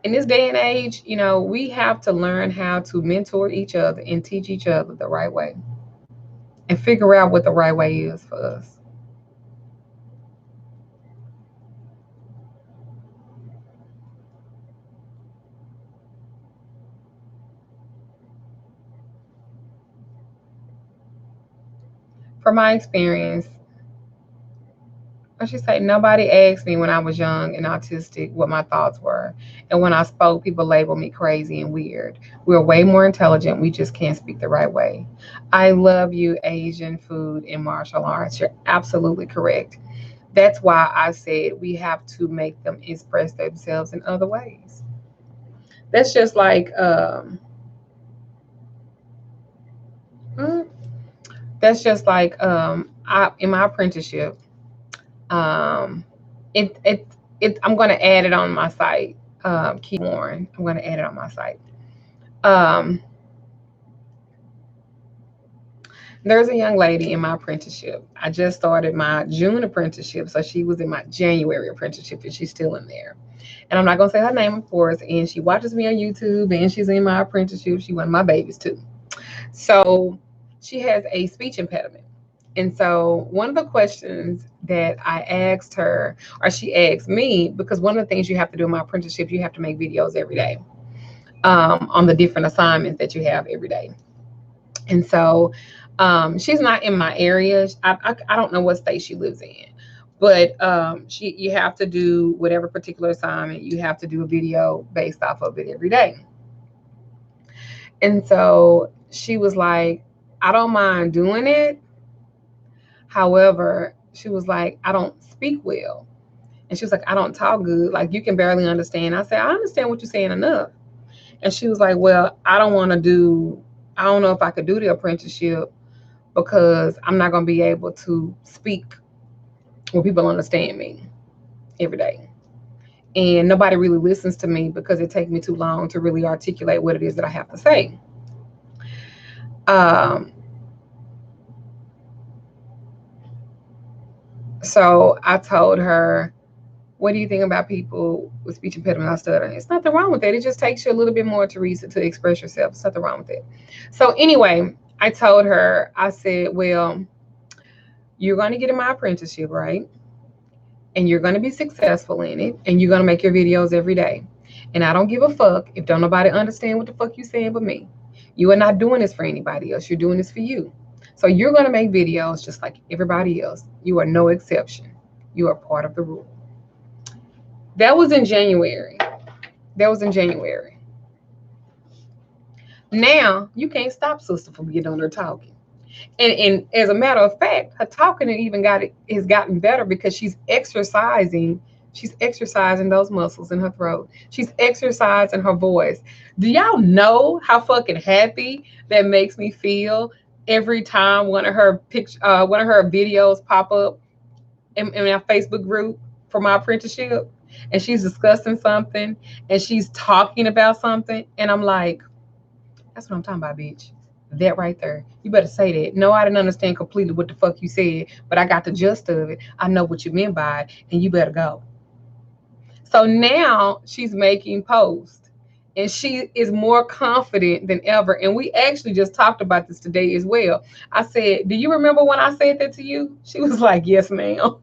in this day and age, you know, we have to learn how to mentor each other and teach each other the right way and figure out what the right way is for us. From my experience, I should say nobody asked me when I was young and autistic what my thoughts were. And when I spoke, people labeled me crazy and weird. We're way more intelligent. We just can't speak the right way. I love you, Asian food and martial arts. You're absolutely correct. That's why I said we have to make them express themselves in other ways. That's just like mm, that's just like I in my apprenticeship. Um, it it I'm going to add it on my site. Keep Warren. I'm going to add it on my site. Um, there's a young lady in my apprenticeship. I just started my June apprenticeship, so she was in my January apprenticeship, and she's still in there. And I'm not going to say her name, of course. And she watches me on YouTube, and she's in my apprenticeship. She one of my babies too. So she has a speech impediment. And so one of the questions that I asked her, or she asked me, because one of the things you have to do in my apprenticeship, you have to make videos every day on the different assignments that you have every day. And so she's not in my area. I don't know what state she lives in, but you have to do whatever particular assignment. You have to do a video based off of it every day. And so she was like, I don't mind doing it. However, she was like, I don't speak well. And she was like, I don't talk good. Like, you can barely understand. I said, I understand what you're saying enough. And she was like, well, I don't know if I could do the apprenticeship because I'm not going to be able to speak where people understand me every day. And nobody really listens to me because it takes me too long to really articulate what it is that I have to say. Um, so I told her, what do you think about people with speech impediment or stuttering? It's nothing wrong with that. It just takes you a little bit more to reason to express yourself. There's nothing wrong with it. So anyway, I told her, I said, well, you're going to get in my apprenticeship, right? And you're going to be successful in it. And you're going to make your videos every day. And I don't give a fuck if don't nobody understand what the fuck you saying but me. You are not doing this for anybody else. You're doing this for you. So you're going to make videos just like everybody else. You are no exception. You are part of the rule. That was in January. That was in January. Now you can't stop sister from getting on her talking. And as a matter of fact, her talking has gotten better because she's exercising those muscles in her throat. She's exercising her voice. Do y'all know how fucking happy that makes me feel every time one of her videos pop up in our Facebook group for my apprenticeship, and she's discussing something and she's talking about something, and I'm like, that's what I'm talking about, bitch. That right there. You better say that. No, I didn't understand completely what the fuck you said, but I got the gist of it. I know what you meant by it, and you better go. So now she's making posts and she is more confident than ever. And we actually just talked about this today as well. I said, do you remember when I said that to you? She was like, yes, ma'am.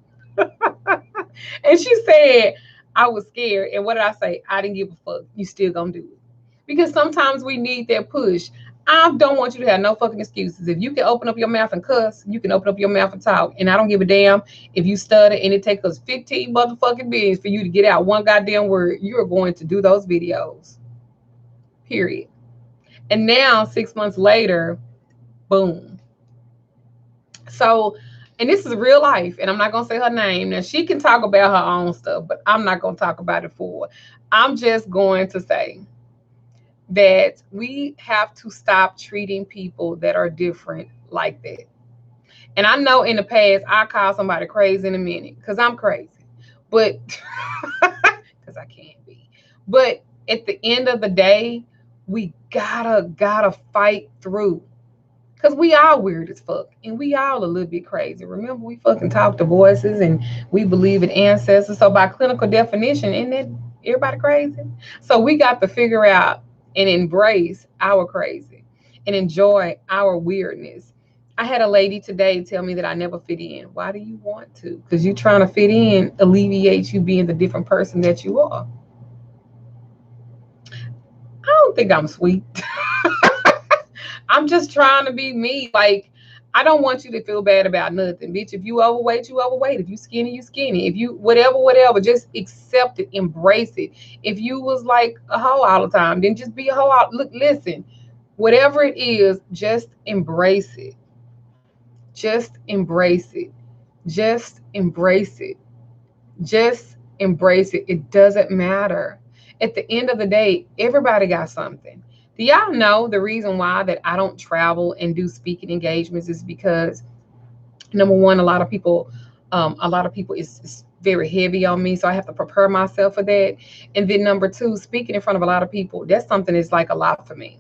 And she said, I was scared. And what did I say? I didn't give a fuck. You still gonna do it. Because sometimes we need that push. I don't want you to have no fucking excuses. If you can open up your mouth and cuss, you can open up your mouth and talk. And I don't give a damn if you stutter and it takes us 15 motherfucking minutes for you to get out one goddamn word. You are going to do those videos. period. And now 6 months later, boom. So, and this is real life, and I'm not gonna say her name. Now she can talk about her own stuff, but I'm not gonna talk about it for her. I'm just going to say that we have to stop treating people that are different like that. And I know in the past I call somebody crazy in a minute because I'm crazy, but because I can't be. But at the end of the day, we gotta fight through. Cause we all weird as fuck, and we all a little bit crazy. Remember, we fucking talk to voices, and we believe in ancestors. So by clinical definition, isn't that everybody crazy? So we got to figure out and embrace our crazy, and enjoy our weirdness. I had a lady today tell me that I never fit in. Why do you want to? Because you trying to fit in alleviates you being the different person that you are. I don't think I'm sweet. I'm just trying to be me. Like, I don't want you to feel bad about nothing, bitch. If you overweight, you overweight. If you skinny, you skinny. If you whatever, just accept it, embrace it. If you was like a hoe all the time, then just be a hoe. Look, listen, whatever it is, just embrace it. Just embrace it. Just embrace it. Just embrace it. It doesn't matter. At the end of the day, everybody got something. Do y'all know the reason why that I don't travel and do speaking engagements is because number one, a lot of people is very heavy on me, so I have to prepare myself for that. And then number two, speaking in front of a lot of people, that's something that's like a lot for me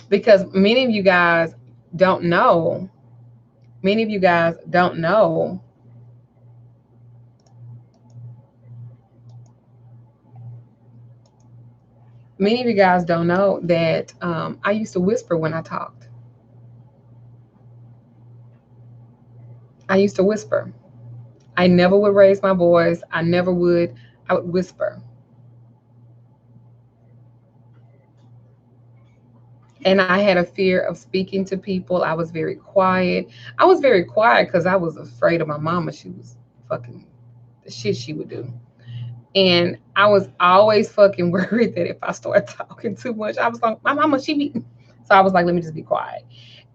because many of you guys don't know. Many of you guys don't know many of you guys don't know that I used to whisper when I talked. I used to whisper. I never would raise my voice. I never would. I would whisper. And I had a fear of speaking to people. I was very quiet. I was very quiet because I was afraid of my mama. She was fucking the shit she would do. And I was always fucking worried that if I started talking too much, I was like, my mama, she be. So I was like, let me just be quiet.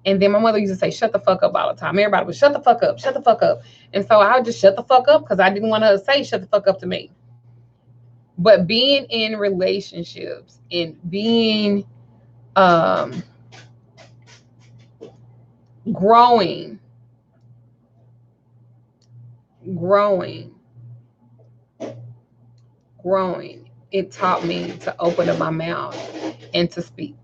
And then my mother used to say, shut the fuck up all the time. Everybody would shut the fuck up, shut the fuck up. And so I would just shut the fuck up because I didn't want her to say shut the fuck up to me. But being in relationships and being um, growing, growing, growing, it taught me to open up my mouth and to speak.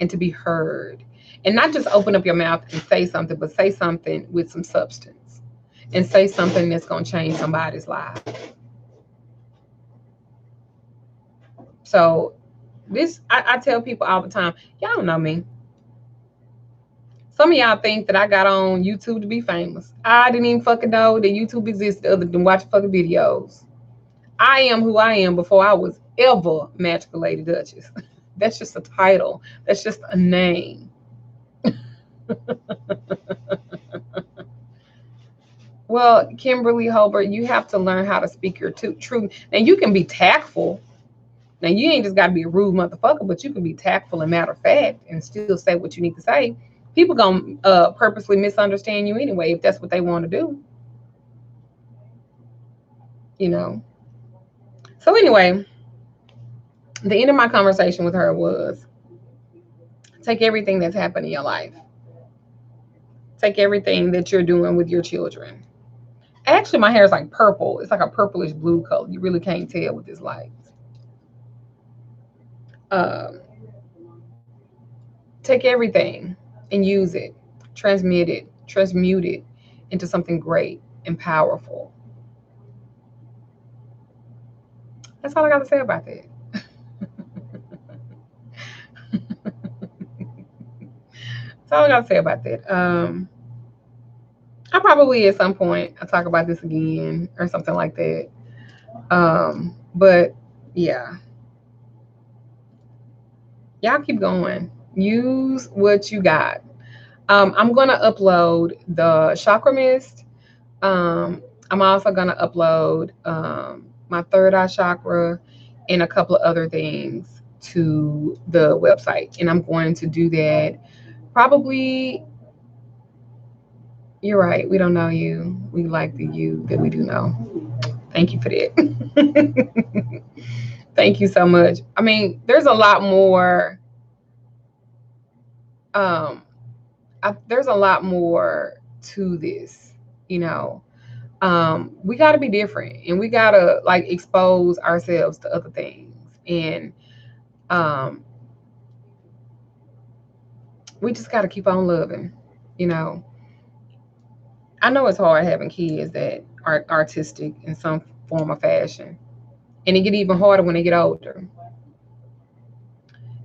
And to be heard. And not just open up your mouth and say something, but say something with some substance. And say something that's going to change somebody's life. So this, I tell people all the time, y'all don't know me. Some of y'all think that I got on YouTube to be famous. I didn't even fucking know that YouTube existed other than watching fucking videos. I am who I am before I was ever Magickal Lady Duchess. That's just a title. That's just a name. Well, Kimberly Holbert, you have to learn how to speak your truth. Now, you can be tactful. Now, you ain't just got to be a rude motherfucker, but you can be tactful and matter of fact and still say what you need to say. People going to purposely misunderstand you anyway if that's what they want to do. You know? So anyway, the end of my conversation with her was take everything that's happened in your life. Take everything that you're doing with your children. Actually, my hair is like purple. It's like a purplish blue color. You really can't tell with this light. Um, take everything and use it, transmute it into something great and powerful. That's all I got to say about that. That's all I got to say about that. I probably at some point I'll talk about this again or something like that. But yeah, y'all keep going. Use what you got. I'm gonna upload the chakra mist. I'm also going to upload my third eye chakra and a couple of other things to the website. And I'm going to do that probably. You're right. We don't know you. We like the you that we do know. Thank you for that. Thank you so much. I mean, there's a lot more. Um, there's a lot more to this, you know. We got to be different, and we got to like expose ourselves to other things, and um, we just got to keep on loving, you know. I know it's hard having kids that are artistic in some form or fashion, and it get even harder when they get older,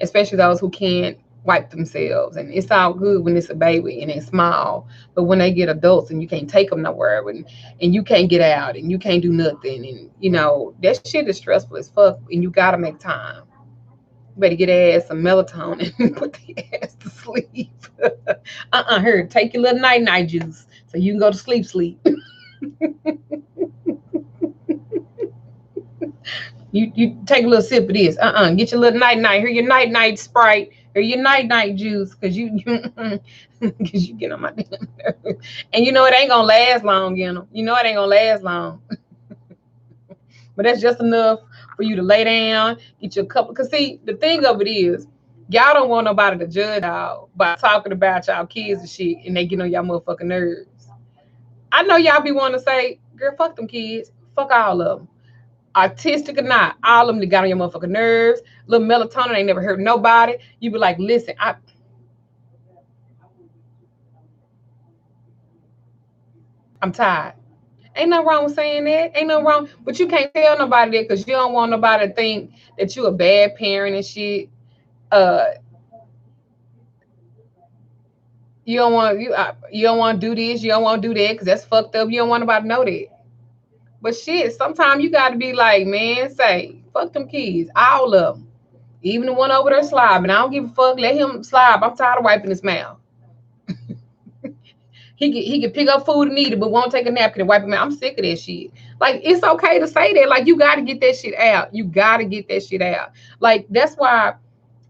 especially those who can't wipe themselves. And it's all good when it's a baby and it's small, but when they get adults and you can't take them nowhere, and you can't get out and you can't do nothing, and you know that shit is stressful as fuck. And you gotta make time. You better get their ass some melatonin and put their ass to sleep. Here, take your little night juice so you can go to sleep. You take a little sip of this. Get your little night. Here your night Sprite. Or your night juice, cause cause you get on my damn nerves. And you know it ain't gonna last long, you know. You know it ain't gonna last long. But that's just enough for you to lay down, get your cup. Cause see, the thing of it is, y'all don't want nobody to judge y'all by talking about y'all kids and shit, and they get on y'all motherfucking nerves. I know y'all be wanting to say, girl, fuck them kids. Fuck all of them. Artistic or not, all of them that got on your motherfucking nerves. Little melatonin ain't never hurt nobody. You be like, listen, I'm tired. Ain't nothing wrong with saying that. Ain't nothing wrong, but you can't tell nobody that because you don't want nobody to think that you a bad parent and shit. Uh, you don't want to do this. You don't want to do that because that's fucked up. You don't want nobody to know that. But shit, sometimes you got to be like, man, say fuck them kids, all of them, even the one over there slobbing. I don't give a fuck. Let him slob. I'm tired of wiping his mouth. He can pick up food and eat it, but won't take a napkin and wipe it out. I'm sick of that shit. Like it's okay to say that. Like you got to get that shit out. You got to get that shit out. Like that's why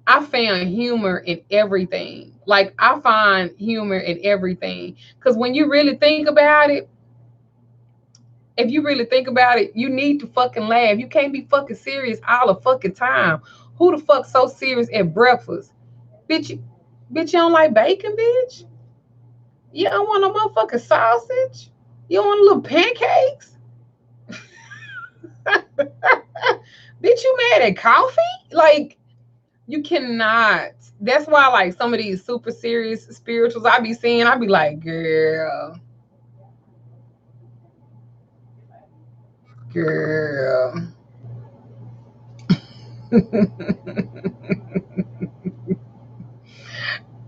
I found humor in everything. Like I find humor in everything because when you really think about it, if you really think about it, you need to fucking laugh. You can't be fucking serious all the fucking time. Who the fuck so serious at breakfast, bitch? Bitch, you don't like bacon, bitch? You don't want no motherfucking sausage? You don't want a little pancakes? Bitch, you mad at coffee? Like, you cannot. That's why, like, some of these super serious spirituals I be seeing, I be like, girl.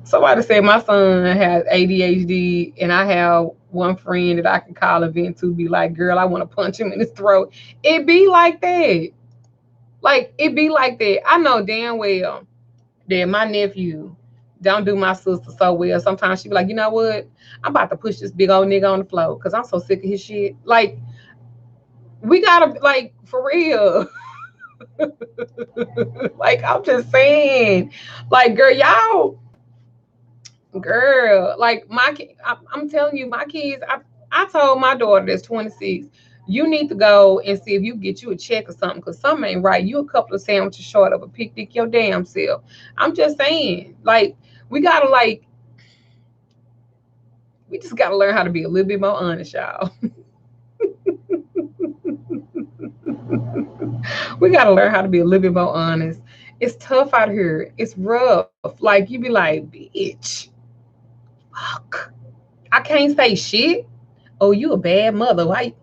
Somebody said my son has ADHD, and I have one friend that I can call a vent to, be like, girl, I want to punch him in his throat. It be like that. Like, it be like that. I know damn well that my nephew don't do my sister so well. Sometimes she be like, you know what? I'm about to push this big old nigga on the floor because I'm so sick of his shit. Like, we gotta, like, for real. Like, I'm just saying. Like, girl, like I'm telling you, my kids, I told my daughter that's 26, you need to go and see if you get you a check or something, because something ain't right. You a couple of sandwiches short of a picnic your damn self. I'm just saying, like, we gotta like, we just gotta learn how to be a little bit more honest, y'all. We gotta learn how to be a little bit more honest. It's tough out here. It's rough. Like you be like, bitch, fuck. I can't say shit. Oh, you a bad mother. Why?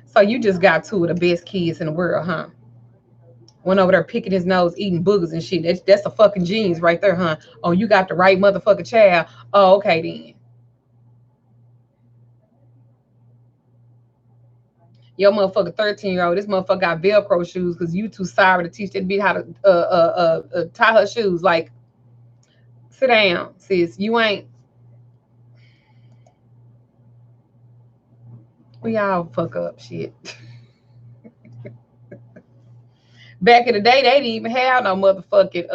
So you just got two of the best kids in the world, huh? One over there picking his nose, eating boogers and shit. That's a fucking genes right there, huh? Oh, you got the right motherfucking child. Oh, okay then. Your motherfucker 13-year-old, this motherfucker got Velcro shoes because you too sorry to teach that bitch how to tie her shoes. Like, sit down, sis. You ain't. We all fuck up shit. Back in the day, they didn't even have no motherfucking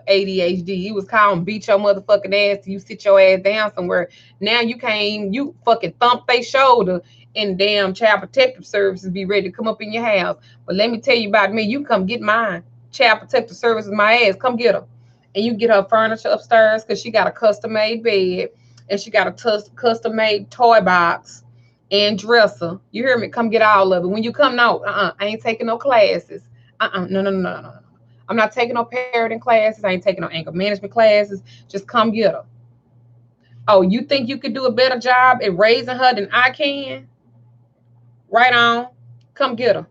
ADHD. It was called beat your motherfucking ass till you sit your ass down somewhere. Now you can't even, you fucking thump their shoulder and damn child protective services be ready to come up in your house. But let me tell you about me. You come get mine. Child protective services my ass. Come get her. And you get her furniture upstairs because she got a custom made bed and she got a custom made toy box and dresser. You hear me? Come get all of it. When you come, no, I ain't taking no classes. No. I'm not taking no parenting classes. I ain't taking no anger management classes. Just come get her. Oh, you think you could do a better job at raising her than I can? Right on. Come get her.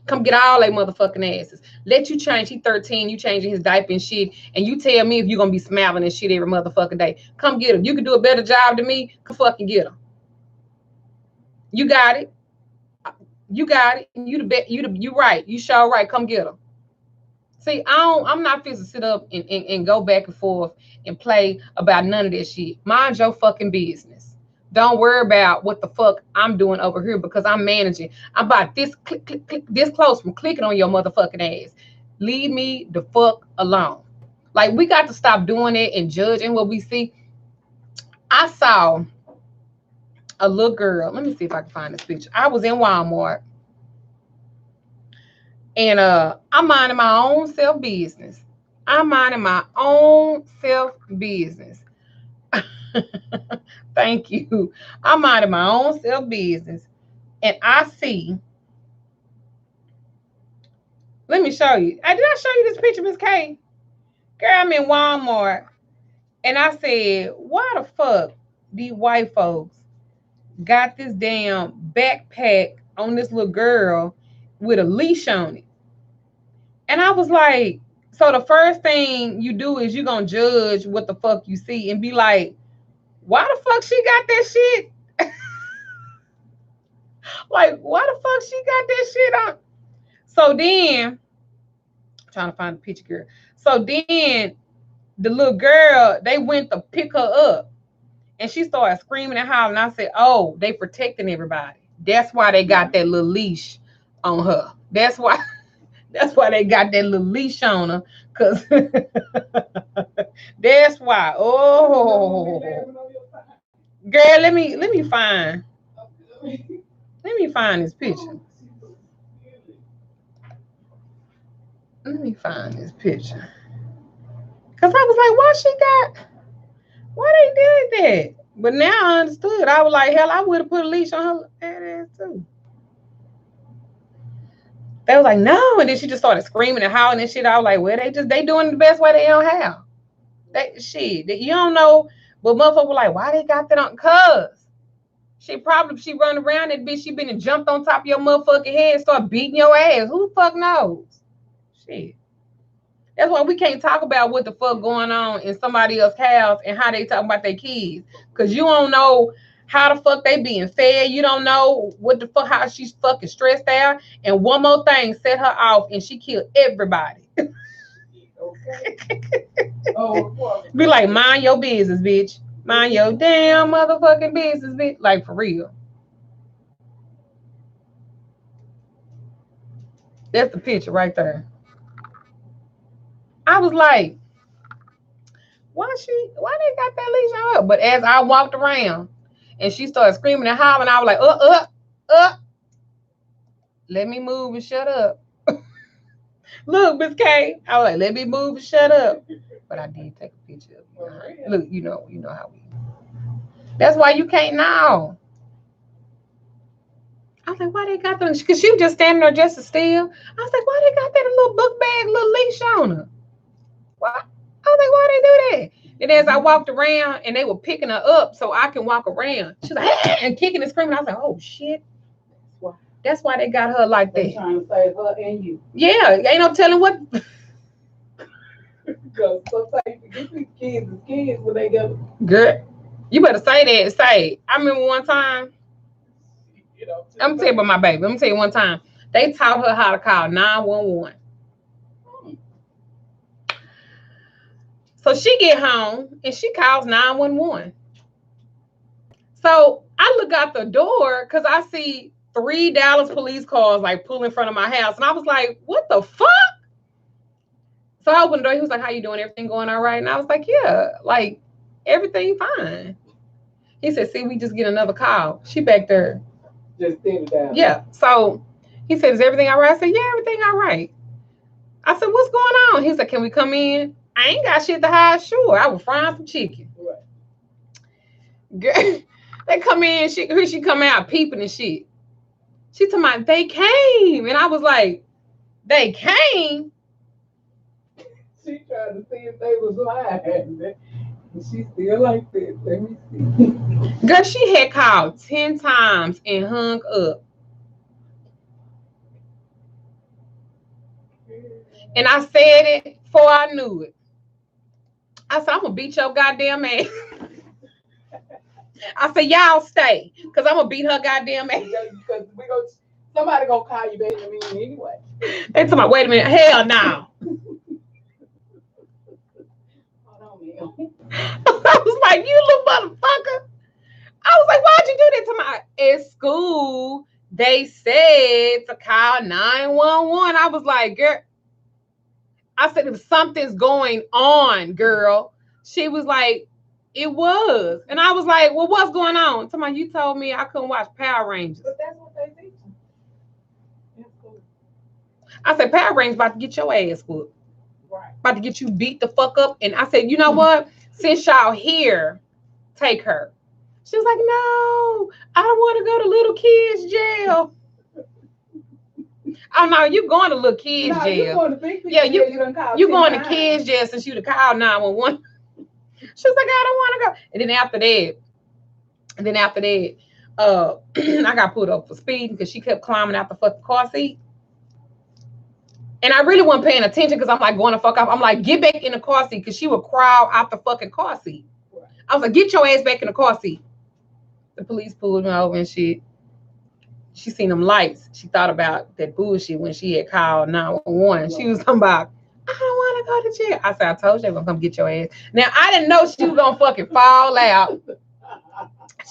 Come get all they motherfucking asses. Let you change. He 13. You changing his diaper and shit. And you tell me if you're going to be smiling and shit every motherfucking day. Come get her. You can do a better job than me. Come fucking get her. You got it. You got it. You the bet. You right. You sure right. Come get her. See, I'm not fit to sit up and go back and forth and play about none of that shit. Mind your fucking business. Don't worry about what the fuck I'm doing over here because I'm managing. I'm about this click, this close from clicking on your motherfucking ass. Leave me the fuck alone. Like, we got to stop doing it and judging what we see. I saw a little girl. Let me see if I can find this picture. I was in Walmart. And I'm minding my own self business. I'm minding my own self business. Thank you. I'm minding my own self business. And I see, let me show you. Did I show you this picture, Miss K? Girl, I'm in Walmart. And I said, why the fuck these white folks got this damn backpack on this little girl with a leash on it? And I was like, so the first thing you do is you're going to judge what the fuck you see and be like, why the fuck she got that shit? Like, why the fuck she got that shit on? So then, I'm trying to find the picture, girl. So then the little girl, they went to pick her up and she started screaming and hollering. I said, oh, they protecting everybody. That's why they got that little leash on her. That's why they got that little leash on her. Cause that's why. Oh, girl, let me find this picture. Let me find this picture. Cause I was like, why they did that? But now I understood. I was like, hell, I would have put a leash on her ass too. They was like, no, and then she just started screaming and howling and shit. I was like, well, they doing the best way they don't have. You don't know, but motherfucker was like, why they got that on? Cause she run around that bitch. She been and jumped on top of your motherfucking head and start beating your ass. Who the fuck knows? Shit. That's why we can't talk about what the fuck going on in somebody else's house and how they talk about their kids. Cause you don't know how the fuck they being fed. You don't know what the fuck, how she's fucking stressed out. And one more thing set her off and she killed everybody. Okay. Be like, mind your business, bitch. Mind your damn motherfucking business, bitch. Like, for real. That's the picture right there. I was like, why they got that leash on her? But as I walked around and she started screaming and hollering, I was like, let me move and shut up. Look, Miss K, I was like, let me move and shut up. But I did take a picture of it. Look, you know how we. That's why you can't now. I was like, why they got them? Because she was just standing there just as still. I was like, why they got that little book bag, little leash on her? Why? I was like, why they do that? And as I walked around and they were picking her up so I can walk around, she's like, and kicking and screaming. I was like, oh shit. That's why they got her like that. Trying to save her and you. Yeah, ain't no telling what. Because sometimes you get these kids when they go. Good. You better say that. Say, I remember one time. I'm gonna tell you about my baby. I'm gonna tell you one time. They taught her how to call 911. So she get home and she calls 911. So I look out the door because I see 3 Dallas police cars like pull in front of my house. And I was like, what the fuck? So I opened the door. He was like, how you doing? Everything going all right? And I was like, yeah, like everything fine. He said, see, we just get another call. She back there. Just sit it down. Yeah. So he said, is everything all right? I said, yeah, everything all right. I said, what's going on? He said, can we come in? I ain't got shit to hide. Sure. I was frying some chicken. Right. They come in, she come out peeping and shit. She told me, they came. And I was like, they came? She tried to see if they was lying. And she still like this. Let me see. Girl, she had called 10 times and hung up. And I said it before I knew it. I said, I'm going to beat your goddamn ass. I said, y'all stay, because I'm going to beat her goddamn ass. Because somebody going to call you Benjamin anyway. They told me, wait a minute. Hell no. Hold on, man. I was like, you little motherfucker. I was like, why'd you do that to my, at school, they said to call 911. I was like, girl, I said, if something's going on, girl. She was like, it was. And I was like, well, what's going on? Somebody, you told me I couldn't watch Power Rangers. But that's what they teach you. I said, Power Rangers about to get your ass whooped. Right. About to get you beat the fuck up. And I said, you know what? Since y'all here, take her. She was like, no, I don't want to go to little kids jail. Oh no, you going to little kids jail. You going to big yeah, you going to kids jail since you to call 911. She was like, I don't want to go. And then after that, I got put up for speeding because she kept climbing out the fucking car seat. And I really wasn't paying attention because I'm like going to fuck off. I'm like, get back in the car seat, because she would crawl out the fucking car seat. I was like, get your ass back in the car seat. The police pulled me over and shit. She seen them lights. She thought about that bullshit when she had called 911. She was talking about, I don't want to go to jail. I said, I told you I'm going to come get your ass. Now, I didn't know she was going to fucking fall out.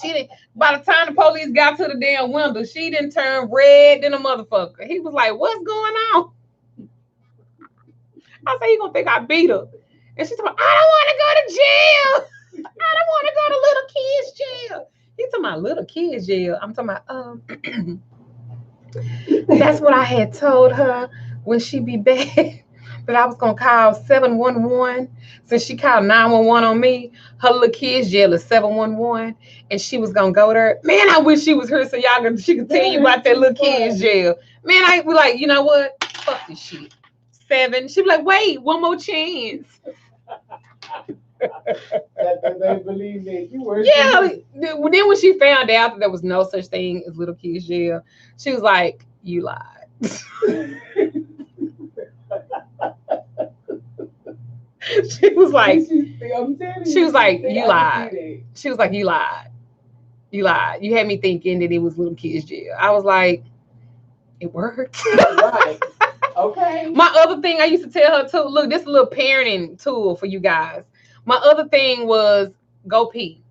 She didn't. By the time the police got to the damn window, she didn't turn red than a motherfucker. He was like, what's going on? I said, you going to think I beat her? And she told me, I don't want to go to jail. I don't want to go to little kids jail. He talking about little kids jail. I'm talking about, that's what I had told her when she be back, that I was going to call 711. Since she called 911 on me, her little kids jail is 711, and she was going to go there. Man, I wish she was here so she could tell you about that little kids jail. Man, I was like, you know what? Fuck this shit. 7. She be like, wait, one more chance. They believe that you were. Yeah. Then when she found out that there was no such thing as little kids jail, she was like, you lied. She was like, you lied. She was like, you lied. You lied. You had me thinking that it was little kids jail. I was like, it worked. Right. Okay. My other thing I used to tell her too, look, this is a little parenting tool for you guys. My other thing was go pee.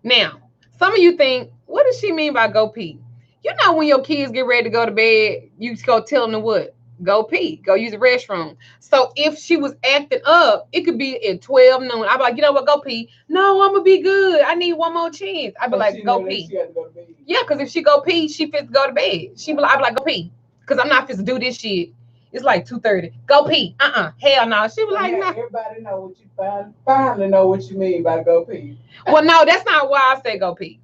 Now, some of you think, what does she mean by go pee? You know, when your kids get ready to go to bed, you just go tell them to what? Go pee, go use the restroom. So if she was acting up, it could be at 12 noon. I'd be like, you know what, go pee. No, I'm gonna be good. I need one more chance. I'd be like, go pee. Yeah, because if she go pee, she fit to go to bed. I'd be like, go pee. Because I'm not fit to do this shit. It's like 2:30. Go pee. Hell no. She was like, no. Everybody know what you finally know what you mean by go pee. Well, no, that's not why I say go pee.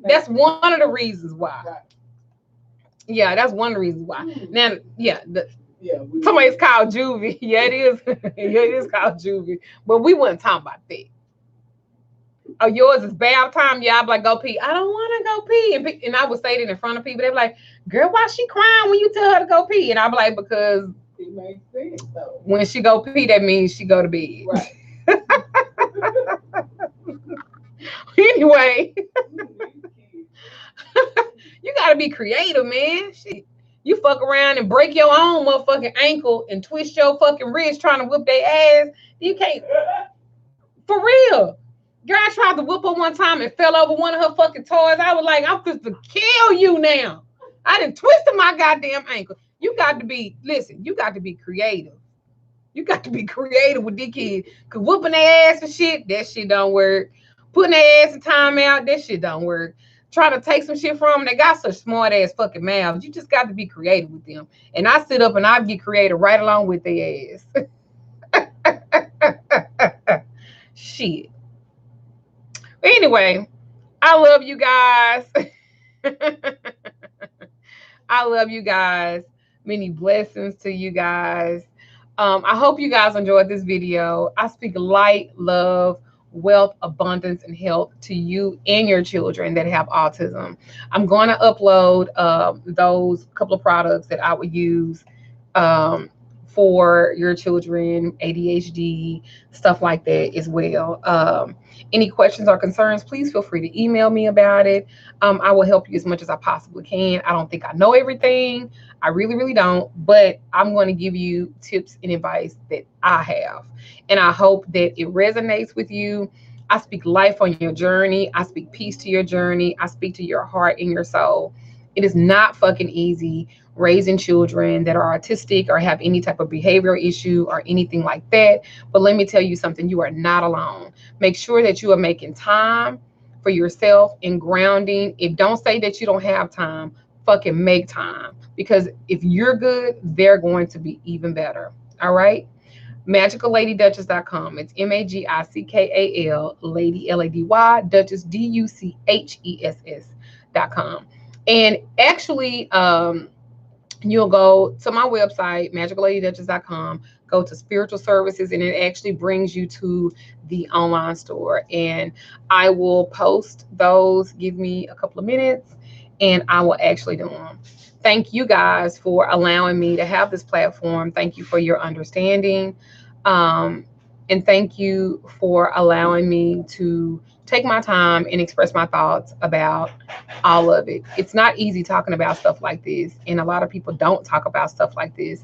That's one of the reasons why. Right. Yeah, that's one of the reasons why. Now, somebody's called juvie. Yeah, it is. Yeah, it is called juvie. But we wasn't talking about that. Oh, yours is bath time? Yeah, I'm like, go pee. I don't want to go pee. And I would say that in front of people. They're like, girl, why she crying when you tell her to go pee? And I'm like, because it makes sense, though. When she go pee, that means she go to bed. Right. Anyway, you got to be creative, man. Shit. You fuck around and break your own motherfucking ankle and twist your fucking wrist trying to whip their ass. You can't. For real. Girl, I tried to whoop her one time and fell over one of her fucking toys. I was like, I'm supposed to kill you now. I done twisted my goddamn ankle. You got to be, listen, you got to be creative. You got to be creative with these kids. Cause whooping their ass and shit, that shit don't work. Putting their ass in timeout, that shit don't work. Trying to take some shit from them, they got such smart ass fucking mouths. You just got to be creative with them. And I sit up and I get creative right along with their ass. Shit. But anyway, I love you guys. I love you guys. Many blessings to you guys. I hope you guys enjoyed this video. I speak light, love, wealth, abundance, and health to you and your children that have autism. I'm going to upload those couple of products that I would use for your children, ADHD, stuff like that as well. Any questions or concerns, please feel free to email me about it. I will help you as much as I possibly can. I don't think I know everything. I really, really don't. But I'm going to give you tips and advice that I have. And I hope that it resonates with you. I speak life on your journey. I speak peace to your journey. I speak to your heart and your soul. It is not fucking easy raising children that are autistic or have any type of behavioral issue or anything like that. But let me tell you something, you are not alone. Make sure that you are making time for yourself and grounding. If don't say that you don't have time, fucking make time. Because if you're good, they're going to be even better. All right? MagicalLadyDuchess.com. It's Magickal, Lady Lady, Duchess Duchess.com. And actually, you'll go to my website, MagicalLadyDuchess.com, go to spiritual services, and it actually brings you to the online store. And I will post those. Give me a couple of minutes, and I will actually do them. Thank you guys for allowing me to have this platform. Thank you for your understanding. And thank you for allowing me to take my time and express my thoughts about all of it. It's not easy talking about stuff like this, and a lot of people don't talk about stuff like this.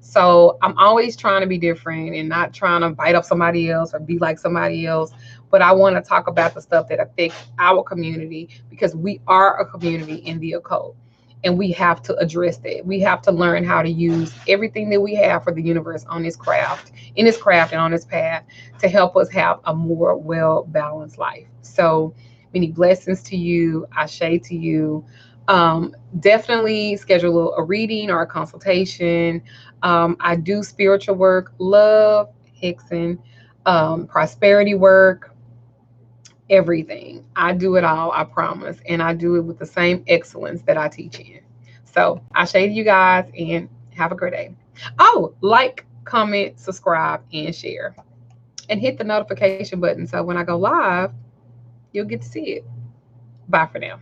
So I'm always trying to be different and not trying to bite off somebody else or be like somebody else. But I want to talk about the stuff that affects our community, because we are a community in the occult. And we have to address that. We have to learn how to use everything that we have for the universe on this craft, in this craft and on this path, to help us have a more well-balanced life. So many blessings to you. Ashe to you. Definitely schedule a reading or a consultation. I do spiritual work, love, hexing, prosperity work, everything. I do it all, I promise. And I do it with the same excellence that I teach in. So I shade you guys and have a great day. Oh, like, comment, subscribe, and share. And hit the notification button so when I go live, you'll get to see it. Bye for now.